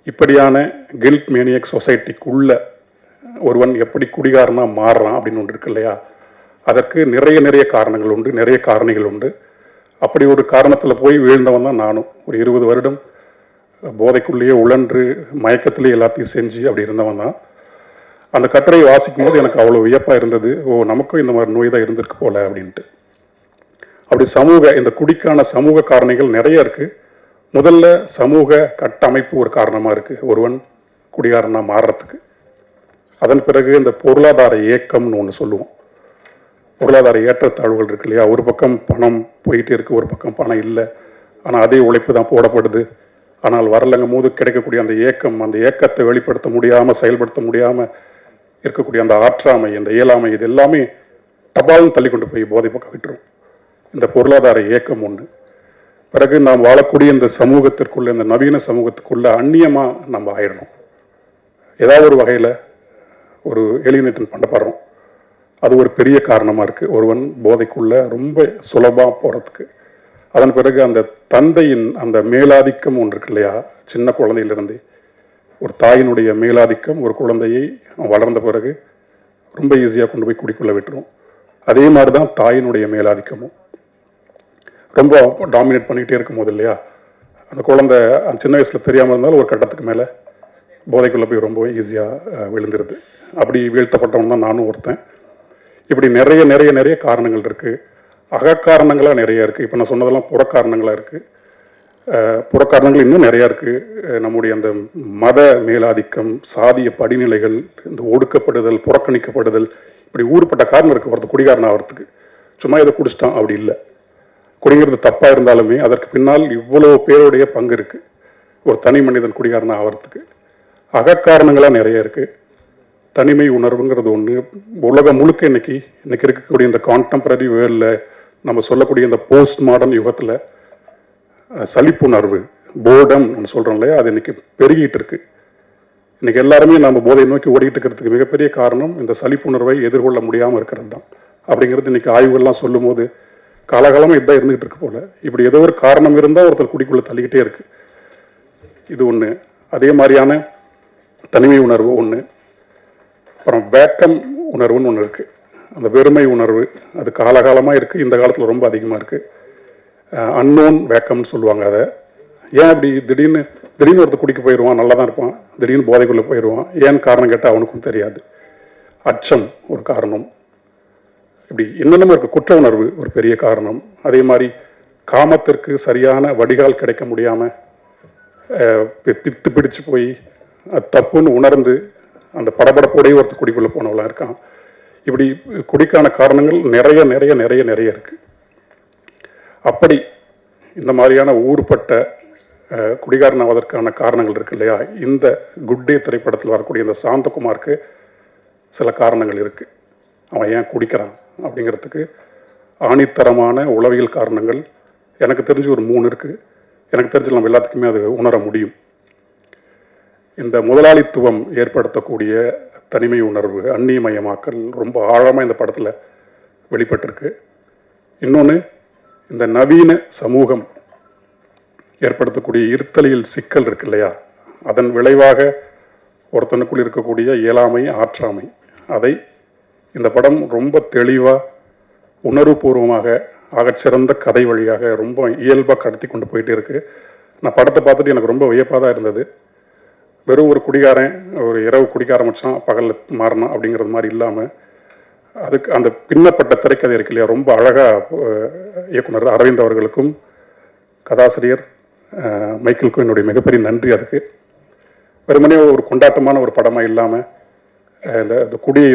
இப்படியான கில்ட் மேனியாக் சொசைட்டிக்குள்ள ஒருவன் எப்படி குடிகாரனாக மாறுறான் அப்படின்னு ஒன்று இருக்கு இல்லையா, அதற்கு நிறைய காரணங்கள் உண்டு, நிறைய காரணிகள் உண்டு. அப்படி ஒரு காரணத்தில் போய் வீழ்ந்தவன் தான் நானும். ஒரு 20 வருடம் போதைக்குள்ளேயே உழன்று மயக்கத்திலேயே எல்லாத்தையும் செஞ்சு அப்படி இருந்தவன் தான். அந்த கட்டுரையை வாசிக்கும் போது எனக்கு அவ்வளோ வியப்பாக இருந்தது. நமக்கும் இந்த மாதிரி நோய் தான் இருந்திருக்கு போல அப்படின்ட்டு. அப்படி இந்த குடிக்கான சமூக காரணிகள் நிறைய இருக்குது. முதல்ல சமூக கட்டமைப்பு ஒரு காரணமாக இருக்குது ஒருவன் குடிகாரனாக மாறுறதுக்கு. அதன் பிறகு இந்த பொருளாதார ஏக்கம்னு ஒன்று சொல்லுவோம். பொருளாதார ஏற்றத்தாழ்வுகள் இருக்கு இல்லையா, ஒரு பக்கம் பணம் போயிட்டே இருக்குது, ஒரு பக்கம் பணம் இல்லை, ஆனால் அதே உழைப்பு தான் போடப்படுது. ஆனால் வரலங்கும் போது கிடைக்கக்கூடிய அந்த ஏக்கம், அந்த ஏக்கத்தை வெளிப்படுத்த முடியாமல் செயல்படுத்த முடியாமல் இருக்கக்கூடிய அந்த ஆற்றாமை, அந்த இயலாமை, இது எல்லாமே டபால்னு தள்ளி கொண்டு போய் போதை பக்கம் விட்டுரும். இந்த பொருளாதார ஏக்கம் ஒன்று. பிறகு நாம் வாழக்கூடிய இந்த சமூகத்திற்குள்ள, இந்த நவீன சமூகத்துக்குள்ள அந்நியமாக நம்ம ஆயிடணும். ஏதாவது ஒரு வகையில் ஒரு எலிமினேஷன் பண்ணப்படுறோம். அது ஒரு பெரிய காரணமாக இருக்குது ஒருவன் போதைக்குள்ள ரொம்ப சுலபமாக போகிறதுக்கு. அதன் பிறகு அந்த தந்தையின் அந்த மேலாதிக்கம் ஒன்று இருக்கு இல்லையா, சின்ன குழந்தையிலிருந்து ஒரு தாயினுடைய மேலாதிக்கம் ஒரு குழந்தையை வளர்ந்த பிறகு ரொம்ப ஈஸியாக கொண்டு போய் குடிக்குள்ள விட்டுரும். அதே மாதிரி தான் தாயினுடைய மேலாதிக்கமும் ரொம்ப டாமினேட் பண்ணிக்கிட்டே இருக்கும் போது இல்லையா, அந்த குழந்தை சின்ன வயசில் தெரியாமல் இருந்தாலும் ஒரு கட்டத்துக்கு மேலே போதைக்குள்ளே போய் ரொம்ப ஈஸியாக விழுந்துருது. அப்படி வீழ்த்தப்பட்டவன் தான் நானும் ஒருத்தன். இப்படி நிறைய காரணங்கள் இருக்குது. அகக்காரணங்களாக நிறைய இருக்குது. இப்போ நான் சொன்னதெல்லாம் புறக்காரணங்களாக இருக்குது. புறக்காரணங்கள் இன்னும் நிறையா இருக்குது. நம்முடைய அந்த மத மேலாதிக்கம், சாதிய படிநிலைகள், இந்த ஒடுக்கப்படுதல், புறக்கணிக்கப்படுதல், இப்படி ஊறுப்பட்ட காரணம் இருக்குது ஒருத்தர் குடிகாரன் ஆகிறதுக்கு. சும்மா இதை குடிச்சிட்டான் அப்படி இல்லை. குடிங்கிறது தப்பாக இருந்தாலுமே அதற்கு பின்னால் இவ்வளோ பேருடைய பங்கு இருக்குது ஒரு தனி மனிதன் குடிகாரன் ஆகிறதுக்கு. அகக்காரணங்களாக நிறைய இருக்குது. தனிமை உணர்வுங்கிறது ஒன்று. உலகம் முழுக்க இன்னைக்கு இருக்கக்கூடிய இந்த கான்டெம்பரரி வேர்ல்டில் நம்ம சொல்லக்கூடிய இந்த போஸ்ட் மாடர்ன் யுகத்தில் சலிப்புணர்வு, போர்டம் நம்ம சொல்கிறோம் இல்லையா, அது இன்னைக்கு பெருகிட்டு இருக்கு. இன்னைக்கு எல்லாருமே நம்ம போதை நோக்கி ஓடிட்டு இருக்கிறதுக்கு மிகப்பெரிய காரணம் இந்த சலிப்புணர்வை எதிர்கொள்ள முடியாமல் இருக்கிறது தான். அப்படிங்கிறது இன்னைக்கு ஆய்வுகள்லாம் சொல்லும் போது காலகாலமாக இதுதான் இருந்துகிட்டு இருக்கு போல. இப்படி ஏதோ ஒரு காரணம் இருந்தால் ஒருத்தர் குடிக்குள்ளே தள்ளிக்கிட்டே இருக்கு. இது ஒன்று. அதே மாதிரியான தனிமை உணர்வு ஒன்று. அப்புறம் வேக்கம் உணர்வுன்னு ஒன்று இருக்குது. அந்த வெறுமை உணர்வு அது காலகாலமாக இருக்குது. இந்த காலத்தில் ரொம்ப அதிகமாக இருக்குது. அன்னோன் வேக்கம்னு சொல்லுவாங்க. அதை ஏன் அப்படி திடீர்னு ஒருத்தர் குடிக்க போயிடுவான், நல்லா தான் இருப்பான், திடீர்னு போதைக்குள்ளே போயிடுவான். ஏன்னு காரணம் கேட்டால் அவனுக்கும் தெரியாது. அச்சம் ஒரு காரணம். இப்படி என்னென்னமோ இருக்குது. குற்ற உணர்வு ஒரு பெரிய காரணம். அதே மாதிரி காமத்திற்கு சரியான வடிகால் கிடைக்க முடியாமல் பித்து பிடிச்சு போய் அது தப்புன்னு உணர்ந்து அந்த படபடப்போடையே ஒருத்தர் குடிக்குள்ளே போனவளாக இருக்கான். இப்படி குடிக்கான காரணங்கள் நிறைய இருக்குது. அப்படி இந்த மாதிரியான ஊறுபட்ட குடிகாரன் ஆவதற்கான காரணங்கள் இருக்கு இல்லையா, இந்த குட் டே திரைப்படத்தில் வரக்கூடிய இந்த சாந்தகுமாருக்கு சில காரணங்கள் இருக்குது. அவன் ஏன் குடிக்கிறான் அப்படிங்கிறதுக்கு ஆணித்தரமான உளவியல் காரணங்கள் எனக்கு தெரிஞ்சு ஒரு 3 இருக்குது. எனக்கு தெரிஞ்சு நம்ம எல்லாத்துக்குமே அது உணர முடியும். இந்த முதலாளித்துவம் ஏற்படுத்தக்கூடிய தனிமை உணர்வு, அந்நியமயமாக்கல் ரொம்ப ஆழமாக இந்த படத்தில் வெளிப்பட்டிருக்கு. இன்னொன்று, இந்த நவீன சமூகம் ஏற்படுத்தக்கூடிய இருத்தலியல் சிக்கல் இருக்கு இல்லையா, அதன் விளைவாக ஒருத்தனுக்குள் இருக்கக்கூடிய இயலாமை, ஆற்றாமை, அதை இந்த படம் ரொம்ப தெளிவாக உணர்வுபூர்வமாக ஆகச்சிறந்த கதை வழியாக ரொம்ப இயல்பாக கடத்தி கொண்டு போயிட்டே இருக்குது. நான் படத்தை பார்த்துட்டு எனக்கு ரொம்ப வியப்பாக தான் இருந்தது. வெறும் ஒரு குடிகாரன் ஒரு இரவு குடிக்க ஆரம்பிச்சான், பகலில் மாறினான் அப்படிங்கிறது மாதிரி இல்லாமல் அதுக்கு அந்த பின்னப்பட்ட திரைக்கதை இருக்கு இல்லையா, ரொம்ப அழகாக இயக்குனர் அரவிந்த் அவர்களுக்கும் கதாசிரியர் மைக்கேலுக்கும் என்னுடைய மிகப்பெரிய நன்றி. அதுக்கு வெறுமனே ஒரு கொண்டாட்டமான ஒரு படமாக இல்லாமல் இந்த குடியை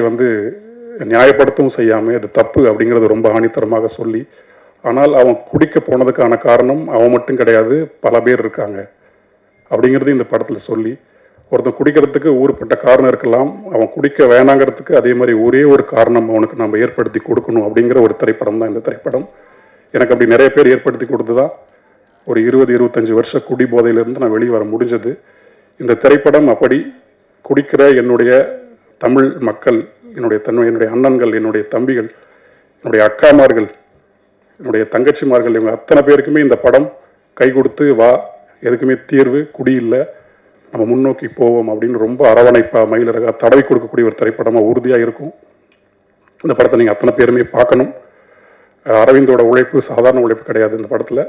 நியாயப்படுத்தவும் செய்யாமல் அது தப்பு அப்படிங்கிறது ரொம்ப ஆணித்தரமாக சொல்லி, ஆனால் அவன் குடிக்க போனதுக்கான காரணம் அவன் மட்டும் கிடையாது, பல பேர் இருக்காங்க அப்படிங்கிறது இந்த படத்தில் சொல்லி, ஒருத்தன் குடிக்கிறதுக்கு ஊறுப்பட்ட காரணம் இருக்கலாம், அவன் குடிக்க வேணாங்கிறதுக்கு அதே மாதிரி ஒரே ஒரு காரணம் அவனுக்கு நம்ம ஏற்படுத்தி கொடுக்கணும் அப்படிங்கிற ஒரு திரைப்படம் தான் இந்த திரைப்படம். எனக்கு அப்படி நிறைய பேர் ஏற்படுத்தி கொடுத்து தான் ஒரு 20-25 வருஷ குடி போதையிலிருந்து நான் வெளியே வர முடிஞ்சது. இந்த திரைப்படம் அப்படி குடிக்கிற என்னுடைய தமிழ் மக்கள் என்னுடைய அண்ணன்கள், என்னுடைய தம்பிகள், என்னுடைய அக்காமார்கள், என்னுடைய தங்கச்சிமார்கள், இவங்க அத்தனை பேருக்குமே இந்த படம் கை கொடுத்து வா, எதுக்குமே தீர்வு, குடி இல்லை, நம்ம முன்னோக்கி போவோம் அப்படின்னு ரொம்ப அரவணைப்பாக மயிலழகா தடவி கொடுக்கக்கூடிய ஒரு திரைப்படமாக உறுதியாக இருக்கும். இந்த படத்தை நீங்கள் அத்தனை பேருமே பார்க்கணும். அரவிந்தோட உழைப்பு சாதாரண உழைப்பு கிடையாது. இந்த படத்தில்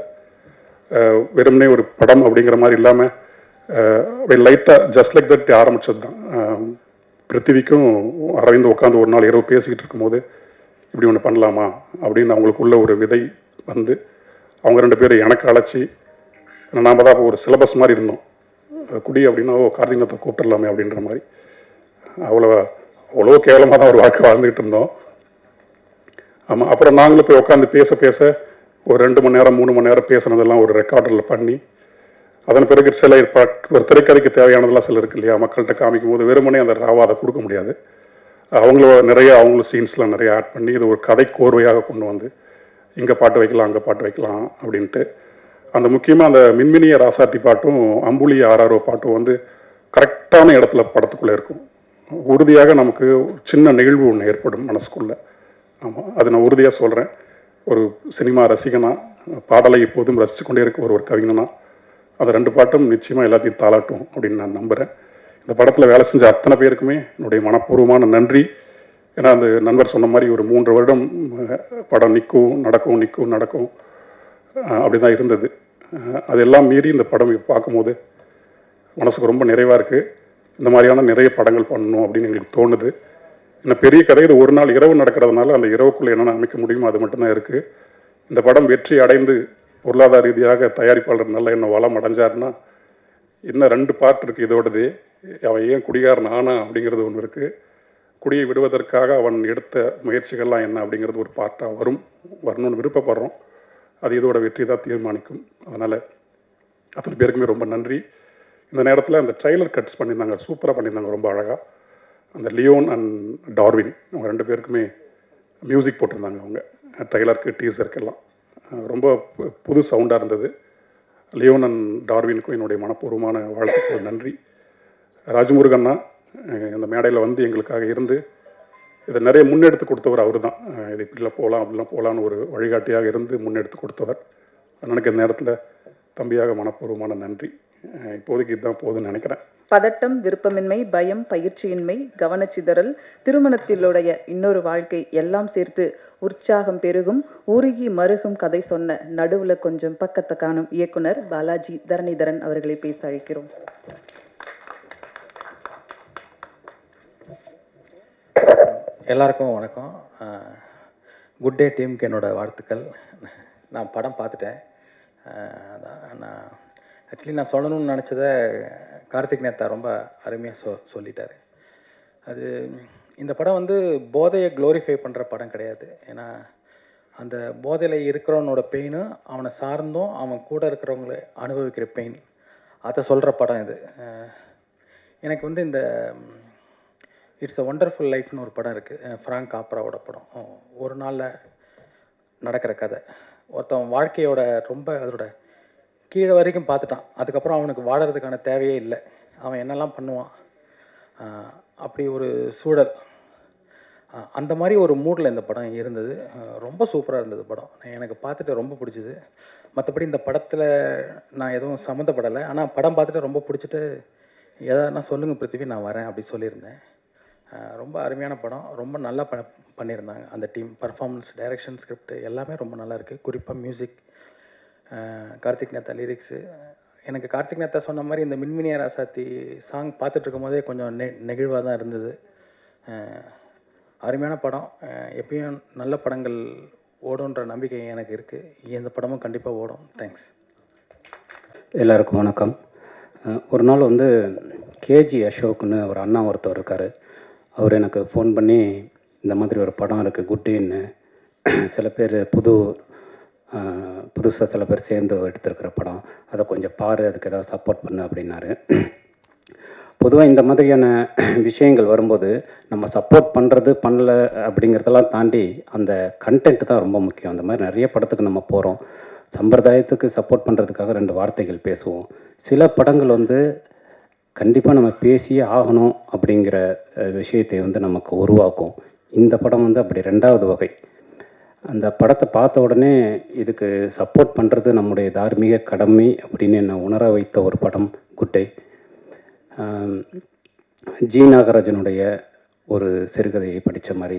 வெறுமனே ஒரு படம் அப்படிங்கிற மாதிரி இல்லாமல் லைட்டாக ஜஸ்ட் லைக் தட் ஆரம்பித்தது தான். பிருத்திவிக்கும் அரவிந்த் உட்காந்து ஒரு நாள் இரவு பேசிக்கிட்டு இருக்கும்போது இப்படி ஒன்று பண்ணலாமா அப்படின்னு அவங்களுக்குள்ள ஒரு விதை வந்து அவங்க 2 பேரும் எனக்கு அழைச்சி, நாம் தான் ஒரு சிலபஸ் மாதிரி இருந்தோம். குடி அப்படின்னா கார்த்திகத்தை கூப்பிட்டுடலாமே அப்படின்ற மாதிரி அவ்வளோ கேவலமாக தான் ஒரு வாழ்க்கை வாழ்ந்துக்கிட்டு இருந்தோம். ஆமாம், அப்புறம் நாங்களும் போய் உட்காந்து பேச ஒரு 2 மணி நேரம் 3 மணி நேரம் பேசுனதெல்லாம் ஒரு ரெக்கார்டரில் பண்ணி, அதன் பிறகு சில ஒரு திரைக்கதைக்கு தேவையானதெல்லாம் சில இருக்கு இல்லையா, மக்கள்கிட்ட காமிக்கும் போது வெறுமனே அந்த ராவா அதை கொடுக்க முடியாது. அவங்களும் சீன்ஸ்லாம் நிறைய ஆட் பண்ணி இது ஒரு கதை கோர்வையாக கொண்டு வந்து இங்கே பாட்டு வைக்கலாம் அங்கே பாட்டு வைக்கலாம் அப்படின்ட்டு அந்த முக்கியமாக அந்த மின்மினிய ராசாத்தி பாட்டும் அம்புலி ஆர்ஆர்ஓ பாட்டும் வந்து கரெக்டான இடத்துல படத்துக்குள்ளே இருக்கும். உறுதியாக நமக்கு சின்ன நிகழ்வு ஒன்று ஏற்படும் மனசுக்குள்ளே. ஆமாம், அது நான் உறுதியாக சொல்கிறேன். ஒரு சினிமா ரசிகனா, பாடலை எப்போதும் ரசித்து கொண்டே இருக்க ஒரு கவிஞனா அந்த 2 பாட்டும் நிச்சயமாக எல்லாத்தையும் தாளாட்டும் அப்படின்னு நான் நம்புகிறேன். இந்த படத்தில் வேலை செஞ்ச அத்தனை பேருக்குமே என்னுடைய மனப்பூர்வமான நன்றி. ஏன்னா அந்த நண்பர் சொன்ன மாதிரி ஒரு 3 வருடம் படம் நிற்கும் நடக்கும் அப்படி தான் இருந்தது. அதெல்லாம் மீறி இந்த படம் பார்க்கும்போது மனசுக்கு ரொம்ப நிறைவாக இருக்குது. இந்த மாதிரியான நிறைய படங்கள் பண்ணணும் அப்படின்னு எங்களுக்கு தோணுது. இன்னும் பெரிய கதை இது ஒரு நாள் இரவு நடக்கிறதுனால அந்த இரவுக்குள்ளே என்னென்ன அமைக்க முடியுமோ அது மட்டும்தான் இருக்குது. இந்த படம் வெற்றி அடைந்து பொருளாதார ரீதியாக தயாரிப்பாளர் நல்ல என்ன வளம் அடைஞ்சாருன்னா இன்னும் 2 பார்ட் இருக்குது இதோடது. அவன் ஏன் குடிகாரன் ஆனா அப்படிங்கிறது ஒன்று இருக்குது. குடியை விடுவதற்காக அவன் எடுத்த முயற்சிகள்லாம் என்ன அப்படிங்கிறது ஒரு பார்ட்டாக வரணும்னு விருப்பப்படுறோம். அது இதோட வெற்றி தான் தீர்மானிக்கும். அதனால் அத்தனை பேருக்குமே ரொம்ப நன்றி. இந்த நேரத்தில் அந்த ட்ரைலர் கட்ஸ் பண்ணியிருந்தாங்க, சூப்பராக பண்ணியிருந்தாங்க, ரொம்ப அழகாக. அந்த லியோன் அண்ட் டார்வின் அவங்க 2 பேருக்குமே மியூசிக் போட்டிருந்தாங்க. அவங்க ட்ரைலருக்கு டீசருக்கெல்லாம் ரொம்ப புது சவுண்டாக இருந்தது. லியோன் அண்ட் டார்வினுக்கும் என்னுடைய மனப்பூர்வமான வாழ்த்துக்கள், நன்றி. ராஜமுருகன்னா இந்த மேடையில் வந்து எங்களுக்காக இருந்து இதை நிறைய முன்னெடுத்து கொடுத்தவர் அவர் தான். இது இப்படிலாம் போகலாம் அப்படிலாம் போகலான்னு ஒரு வழிகாட்டியாக இருந்து முன்னெடுத்து கொடுத்தவர். எனக்கு இந்த நேரத்தில் தம்பியாக மனப்பூர்வமான நன்றி. இப்போதைக்கு இதுதான் போகுதுன்னு நினைக்கிறேன். பதட்டம், விருப்பமின்மை, பயம், பயிற்சியின்மை, கவனச்சிதறல், திருமணத்திலுடைய இன்னொரு வாழ்க்கை எல்லாம் சேர்த்து உற்சாகம் பெருகும் உருகி மருகும் கதை சொன்ன நடுவுல கொஞ்சம் பக்கத்தை காணும் இயக்குனர் பாலாஜி தரணிதரன் அவர்களை பேச அழைக்கிறோம். எல்லாருக்கும் வணக்கம். குட் டே டீமுக்கு என்னோடய வாழ்த்துக்கள். நான் படம் பார்த்துட்டேன். நான் ஆக்சுவலி நான் சொல்லணும்னு நினச்சதை கார்த்திக் நேத்தா ரொம்ப அருமையாக சொல்லிட்டார். அது இந்த படம் வந்து போதையை க்ளோரிஃபை பண்ணுற படம் கிடையாது. ஏன்னா அந்த போதையில் இருக்கிறவனோட பெயின், அவனை சார்ந்தும் அவன் கூட இருக்கிறவங்கள அனுபவிக்கிற பெயின், அதை சொல்கிற படம் இது. எனக்கு வந்து இந்த இட்ஸ் அ ஒண்டர்ஃபுல் லைஃப்னு ஒரு படம் இருக்குது, ஃப்ராங்க் காப்ராவோட படம். ஒரு நாளில் நடக்கிற கதை. ஒருத்தன் வாழ்க்கையோட ரொம்ப அதோட கீழே வரைக்கும் பார்த்துட்டான். அதுக்கப்புறம் அவனுக்கு வாழறதுக்கான தேவையே இல்லை. அவன் என்னெல்லாம் பண்ணுவான், அப்படி ஒரு சூழல். அந்த மாதிரி ஒரு மூடில் இந்த படம் இருந்தது. ரொம்ப சூப்பராக இருந்தது படம். எனக்கு பார்த்துட்டு ரொம்ப பிடிச்சிது. மற்றபடி இந்த படத்தில் நான் எதுவும் சம்மந்தப்படலை. ஆனால் படம் பார்த்துட்டு ரொம்ப பிடிச்சிட்டு எதானா சொல்லுங்கள் பிருத்திவி, நான் வரேன் அப்படி சொல்லியிருந்தேன். ரொம்ப அருமையான படம். ரொம்ப நல்லா பண்ணியிருந்தாங்க அந்த டீம். பர்ஃபார்மன்ஸ், டைரக்ஷன், ஸ்கிரிப்ட் எல்லாமே ரொம்ப நல்லா இருக்குது. குறிப்பாக மியூசிக், கார்த்திக் நேத்தா லிரிக்ஸு. எனக்கு கார்த்திக் நேத்தா சொன்ன மாதிரி இந்த மின்மினிய ராசாத்தி சாங் பார்த்துட்டு இருக்கும் போதே கொஞ்சம் நெகிழ்வாக தான் இருந்தது. அருமையான படம். எப்பயும் நல்ல படங்கள் ஓடுன்ற நம்பிக்கை எனக்கு இருக்குது. இந்த படமும் கண்டிப்பாக ஓடும். தேங்க்ஸ். எல்லாருக்கும் வணக்கம். ஒரு நாள் வந்து கேஜி அசோக்னு ஒரு அண்ணா ஒருத்தர் இருக்கார். அவர் எனக்கு ஃபோன் பண்ணி இந்த மாதிரி ஒரு படம் இருக்குது குட்டேன்னு, சில பேர் புதுசாக சில பேர் சேர்ந்து எடுத்துருக்கிற படம், அதை கொஞ்சம் பாரு, அதுக்கு ஏதாவது சப்போர்ட் பண்ணு அப்படின்னாரு. பொதுவாக இந்த மாதிரியான விஷயங்கள் வரும்போது நம்ம சப்போர்ட் பண்ணுறது பண்ணல அப்படிங்கிறதெல்லாம் தாண்டி அந்த கண்டென்ட் தான் ரொம்ப முக்கியம். அந்த மாதிரி நிறைய படத்துக்கு நம்ம போகிறோம், சம்பிரதாயத்துக்கு சப்போர்ட் பண்ணுறதுக்காக 2 வார்த்தைகள் பேசுவோம். சில படங்கள் வந்து கண்டிப்பாக நம்ம பேசியே ஆகணும் அப்படிங்கிற விஷயத்தை வந்து நமக்கு உருவாக்கும். இந்த படம் வந்து அப்படி 2வது வகை. அந்த படத்தை பார்த்த உடனே இதுக்கு சப்போர்ட் பண்ணுறது நம்முடைய தார்மீக கடமை அப்படின்னு என்னை உணர வைத்த ஒரு படம் குட் டே. ஜி நாகராஜனுடைய ஒரு சிறுகதையை படித்த மாதிரி,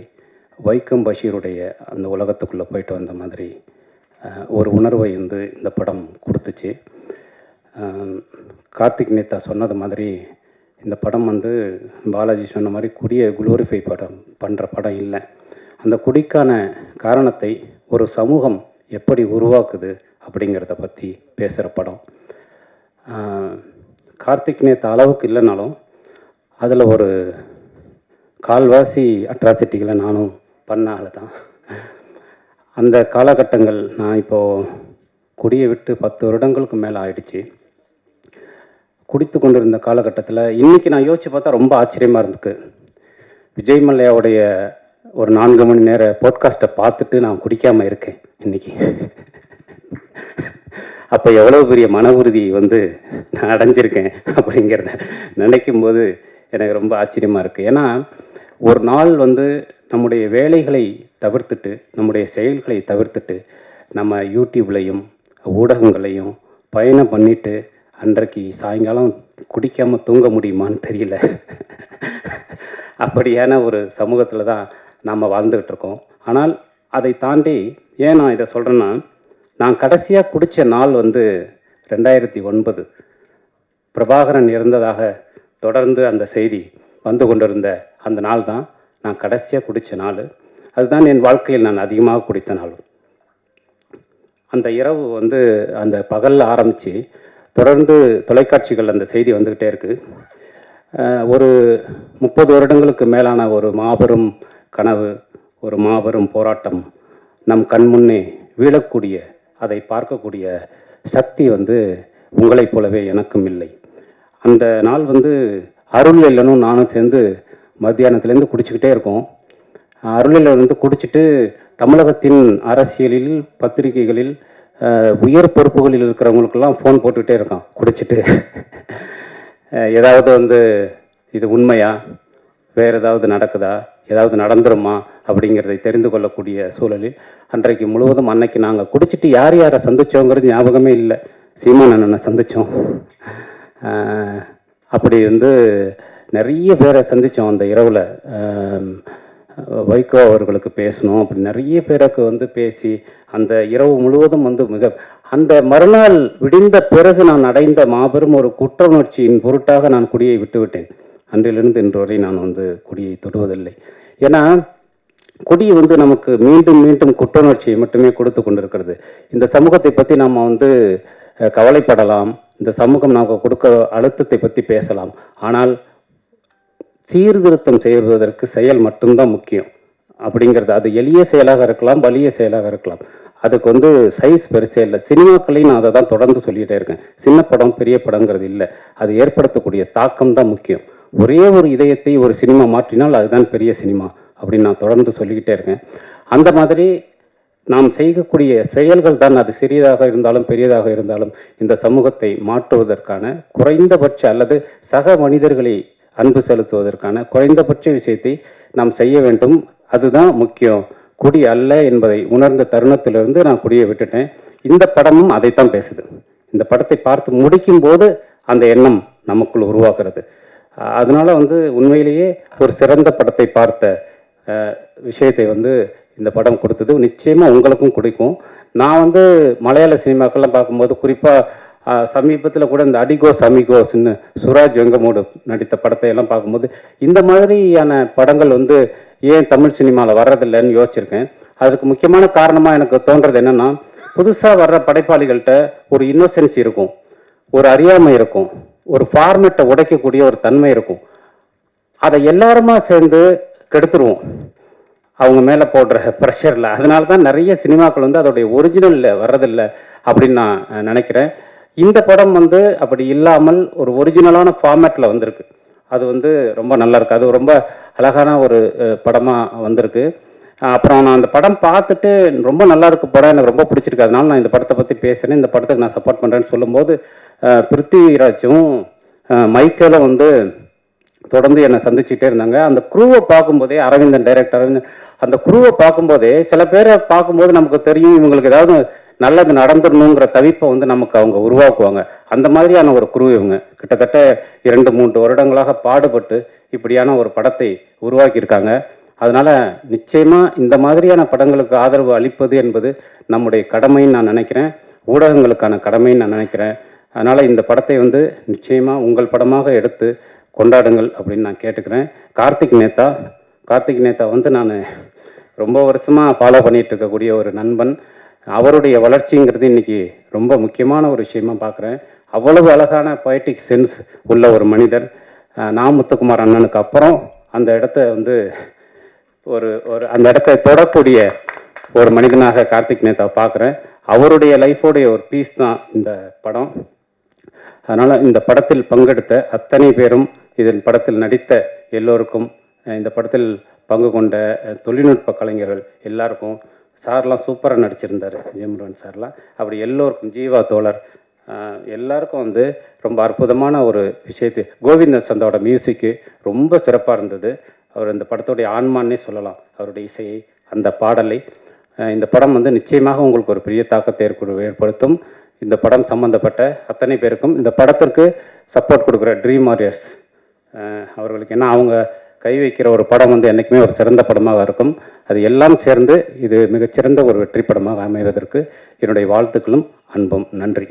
வைக்கம் பஷீருடைய அந்த உலகத்துக்குள்ளே போயிட்டு வந்த மாதிரி ஒரு உணர்வை வந்து இந்த படம் கொடுத்துச்சு. கார்த்திக் நேத்தா சொன்னது மாதிரி இந்த படம் வந்து பாலாஜி சொன்ன மாதிரி குடியை குளோரிஃபை பண்ணுற படம் இல்லை. அந்த குடிக்கான காரணத்தை ஒரு சமூகம் எப்படி உருவாக்குது அப்படிங்கிறத பற்றி பேசுகிற படம். கார்த்திக் நேத்தா அளவுக்கு இல்லைனாலும் அதில் ஒரு கால்வாசி அட்ராசிட்டிகளை நானும் பண்ண ஆள் தான். அந்த காலகட்டங்கள் நான் இப்போது குடியை விட்டு 10 வருடங்களுக்கு மேலே ஆயிடுச்சு. குடித்து கொண்டிருந்த காலகட்டத்தில் இன்றைக்கி நான் யோசித்து பார்த்தா ரொம்ப ஆச்சரியமாக இருந்துக்கு. விஜய் மல்லையாவுடைய ஒரு 4 மணி நேர போட்காஸ்ட்டை பார்த்துட்டு நான் குடிக்காமல் இருக்கேன் இன்றைக்கி. அப்போ எவ்வளோ பெரிய மன உறுதி வந்து நான் அடைஞ்சிருக்கேன் அப்படிங்கிறத நினைக்கும்போது எனக்கு ரொம்ப ஆச்சரியமாக இருக்குது. ஏன்னா ஒரு நாள் வந்து நம்முடைய வேலைகளை தவிர்த்துட்டு, நம்முடைய செயல்களை தவிர்த்துட்டு, நம்ம யூடியூப்லையும் ஊடகங்களையும் பயணம் பண்ணிவிட்டு அன்றைக்கு சாயங்காலம் குடிக்காமல் தூங்க முடியுமான்னு தெரியல. அப்படியான ஒரு சமூகத்தில் தான் நாம் வாழ்ந்துக்கிட்டு இருக்கோம். ஆனால் அதை தாண்டி ஏன் நான் இதை சொல்கிறேன்னா, நான் கடைசியாக குடித்த நாள் வந்து 2009 பிரபாகரன் இறந்ததாக தொடர்ந்து அந்த செய்தி வந்து கொண்டிருந்த அந்த நாள் தான் நான் கடைசியாக குடித்த நாள். அதுதான் என் வாழ்க்கையில் நான் அதிகமாக குடித்த நாள். அந்த இரவு வந்து அந்த பகலில் ஆரம்பித்து தொடர்ந்து தொலைக்காட்சிகள் அந்த செய்தி வந்துக்கிட்டே இருக்குது. ஒரு 30 வருடங்களுக்கு மேலான ஒரு மாபெரும் கனவு, ஒரு மாபெரும் போராட்டம் நம் கண்முன்னே வீழக்கூடிய, அதை பார்க்கக்கூடிய சக்தி வந்து உங்களைப் போலவே எனக்கும் இல்லை. அந்த நாள் வந்து அருள்வேலனும் நானும் சேர்ந்து மத்தியானத்துலேருந்து குடிச்சிக்கிட்டே இருக்கோம். அருள்வேலன் வந்து குடிச்சிட்டு தமிழகத்தின் அரசியலில், பத்திரிகைகளில், உயர் பொறுப்புகளில் இருக்கிறவங்களுக்கெல்லாம் ஃபோன் போட்டுக்கிட்டே இருக்கான் குடிச்சிட்டு. ஏதாவது வந்து இது உண்மையா, வேறு ஏதாவது நடக்குதா, ஏதாவது நடந்துருமா அப்படிங்கிறதை தெரிந்து கொள்ளக்கூடிய சூழலில் அன்றைக்கு முழுவதும் அன்னைக்கு நாங்கள் குடிச்சிட்டு யார் யாரை சந்தித்தோங்கிறது ஞாபகமே இல்லை. சீமான் அண்ணனை சந்தித்தோம். அப்படி வந்து நிறைய பேரை சந்தித்தோம் அந்த இரவில். வைகோ அவர்களுக்கு பேசணும், அப்படி நிறைய பேருக்கு வந்து பேசி அந்த இரவு முழுவதும் வந்து அந்த மறுநாள் விடிந்த பிறகு நான் அடைந்த மாபெரும் ஒரு குற்ற உணர்ச்சியின் பொருட்டாக நான் குடியை விட்டுவிட்டேன். அன்றிலிருந்து இன்று வரை நான் வந்து குடியை தொடுவதில்லை. ஏன்னா குடி வந்து நமக்கு மீண்டும் மீண்டும் குற்றுணர்ச்சியை மட்டுமே கொடுத்து கொண்டிருக்கிறது. இந்த சமூகத்தை பற்றி நம்ம வந்து கவலைப்படலாம், இந்த சமூகம் நமக்கு கொடுக்க அழுத்தத்தை பற்றி பேசலாம். ஆனால் சீர்திருத்தம் செய்வதற்கு செயல் மட்டும்தான் முக்கியம் அப்படிங்கிறது. அது எளிய செயலாக இருக்கலாம், வலிய செயலாக இருக்கலாம். அதுக்கு வந்து சைஸ் பெருசே இல்லை. சினிமாக்களையும் நான் அதை தான் தொடர்ந்து சொல்லிகிட்டே இருக்கேன். சின்ன படம் பெரிய படங்கிறது இல்லை, அது ஏற்படுத்தக்கூடிய தாக்கம் தான் முக்கியம். ஒரே ஒரு இதயத்தை ஒரு சினிமா மாற்றினால் அதுதான் பெரிய சினிமா அப்படின்னு நான் தொடர்ந்து சொல்லிக்கிட்டே இருக்கேன். அந்த மாதிரி நாம் செய்யக்கூடிய செயல்கள் தான், அது சிறியதாக இருந்தாலும் பெரியதாக இருந்தாலும், இந்த சமூகத்தை மாற்றுவதற்கான குறைந்தபட்ச அல்லது சக மனிதர்களை அன்பு செலுத்துவதற்கான குறைந்தபட்ச விஷயத்தை நாம் செய்ய வேண்டும். அதுதான் முக்கியம். குடி அல்ல என்பதை உணர்ந்த தருணத்திலிருந்து நான் குடியை விட்டுட்டேன். இந்த படமும் அதைத்தான் பேசுது. இந்த படத்தை பார்த்து முடிக்கும் போது அந்த எண்ணம் நமக்குள் உருவாக்குறது. அதனால வந்து உண்மையிலேயே ஒரு சிறந்த படத்தை பார்த்த விஷயத்தை வந்து இந்த படம் கொடுத்தது. நிச்சயமாக உங்களுக்கும் பிடிக்கும். நான் வந்து மலையாள சினிமாக்கெல்லாம் பார்க்கும்போது, குறிப்பாக சமீபத்தில் கூட இந்த அடிகோஸ் அமிகோஸ்ன்னு சுராஜ் வெங்கமூடு நடித்த படத்தை எல்லாம் பார்க்கும்போது இந்த மாதிரியான படங்கள் வந்து ஏன் தமிழ் சினிமாவில் வர்றதில்லைன்னு யோசிச்சிருக்கேன். அதுக்கு முக்கியமான காரணமாக எனக்கு தோன்றது என்னென்னா, புதுசாக வர்ற படைப்பாளிகள்கிட்ட ஒரு இன்னோசென்ஸ் இருக்கும், ஒரு அறியாமை இருக்கும், ஒரு ஃபார்மேட்டை உடைக்கக்கூடிய ஒரு தன்மை இருக்கும். அதை எல்லாருமா சேர்ந்து கெடுத்துருவோம் அவங்க மேலே போடுற ப்ரெஷரில். அதனால தான் நிறைய சினிமாக்கள் வந்து அதோடைய ஒரிஜினலில் வர்றதில்லை அப்படின்னு நான் நினைக்கிறேன். இந்த படம் வந்து அப்படி இல்லாமல் ஒரு ஒரிஜினலான ஃபார்மேட்டில் வந்திருக்கு. அது வந்து ரொம்ப நல்லா இருக்குது. அது ரொம்ப அழகான ஒரு படமாக வந்திருக்கு. அப்புறம் நான் அந்த படம் பார்த்துட்டு ரொம்ப நல்லா இருக்கு படம், எனக்கு ரொம்ப பிடிச்சிருக்கு, அதனால நான் இந்த படத்தை பற்றி பேசுகிறேன், இந்த படத்துக்கு நான் சப்போர்ட் பண்ணுறேன்னு சொல்லும்போது பிருத்திவிராஜும் மைக்கில் வந்து தொடர்ந்து என்னை சந்திச்சுட்டே இருந்தாங்க. அந்த குரூவை பார்க்கும்போதே அரவிந்தன் டைரக்டர் அரவிந்தன் அந்த குரூவை பார்க்கும்போதே சில பேரை பார்க்கும்போது நமக்கு தெரியும் இவங்களுக்கு ஏதாவது நல்லது நடந்துடணுங்கிற தவிப்பை வந்து நமக்கு அவங்க உருவாக்குவாங்க. அந்த மாதிரியான ஒரு குரூ இவங்க கிட்டத்தட்ட 2-3 வருடங்களாக பாடுபட்டு இப்படியான ஒரு படத்தை உருவாக்கியிருக்காங்க. அதனால் நிச்சயமாக இந்த மாதிரியான படங்களுக்கு ஆதரவு அளிப்பது என்பது நம்முடைய கடமைன்னு நான் நினைக்கிறேன், ஊடகங்களுக்கான கடமைன்னு நான் நினைக்கிறேன். அதனால் இந்த படத்தை வந்து நிச்சயமாக உங்கள் படமாக எடுத்து கொண்டாடுங்கள் அப்படின்னு நான் கேட்டுக்கிறேன். கார்த்திக் நேத்தா வந்து நான் ரொம்ப வருஷமாக ஃபாலோ பண்ணிகிட்டு இருக்கக்கூடிய ஒரு நண்பன். அவருடைய வளர்ச்சிங்கிறது இன்றைக்கி ரொம்ப முக்கியமான ஒரு விஷயமா பார்க்குறேன். அவ்வளவு அழகான பொயட்டிக் சென்ஸ் உள்ள ஒரு மனிதர். நான் முத்துக்குமார் அண்ணனுக்கு அப்புறம் அந்த இடத்த வந்து ஒரு அந்த இடத்தை தொடக்கூடிய ஒரு மனிதனாக கார்த்திக் நேத்தாவை பார்க்குறேன். அவருடைய லைஃபோடைய ஒரு பீஸ் தான் இந்த படம். அதனால் இந்த படத்தில் பங்கெடுத்த அத்தனை பேரும், இதன் படத்தில் நடித்த எல்லோருக்கும், இந்த படத்தில் பங்கு கொண்ட தொழில்நுட்ப கலைஞர்கள் எல்லாருக்கும், சார்லாம் சூப்பராக நடிச்சிருந்தார் ஜெயமுருகன் சார்லாம், அப்படி எல்லோருக்கும், ஜீவா தோழர் எல்லாருக்கும் வந்து ரொம்ப அற்புதமான ஒரு விஷயத்து. கோவிந்த சந்தாவோட மியூசிக்கு ரொம்ப சிறப்பாக இருந்தது. அவர் இந்த படத்துடைய ஆன்மான்னே சொல்லலாம், அவருடைய இசையை, அந்த பாடலை. இந்த படம் வந்து நிச்சயமாக உங்களுக்கு ஒரு பெரிய தாக்கத்தை ஏற்படுத்தும். இந்த படம் சம்மந்தப்பட்ட அத்தனை பேருக்கும், இந்த படத்திற்கு சப்போர்ட் கொடுக்குற ட்ரீம் வாரியர்ஸ் அவர்களுக்கு, ஏன்னா அவங்க கை வைக்கிற ஒரு படம் வந்து என்றைக்குமே ஒரு சிறந்த படமாக இருக்கும். அது எல்லாம் சேர்ந்து இது மிகச்சிறந்த ஒரு வெற்றி படமாக அமைவதற்கு என்னுடைய வாழ்த்துக்களும் அன்பும். நன்றி.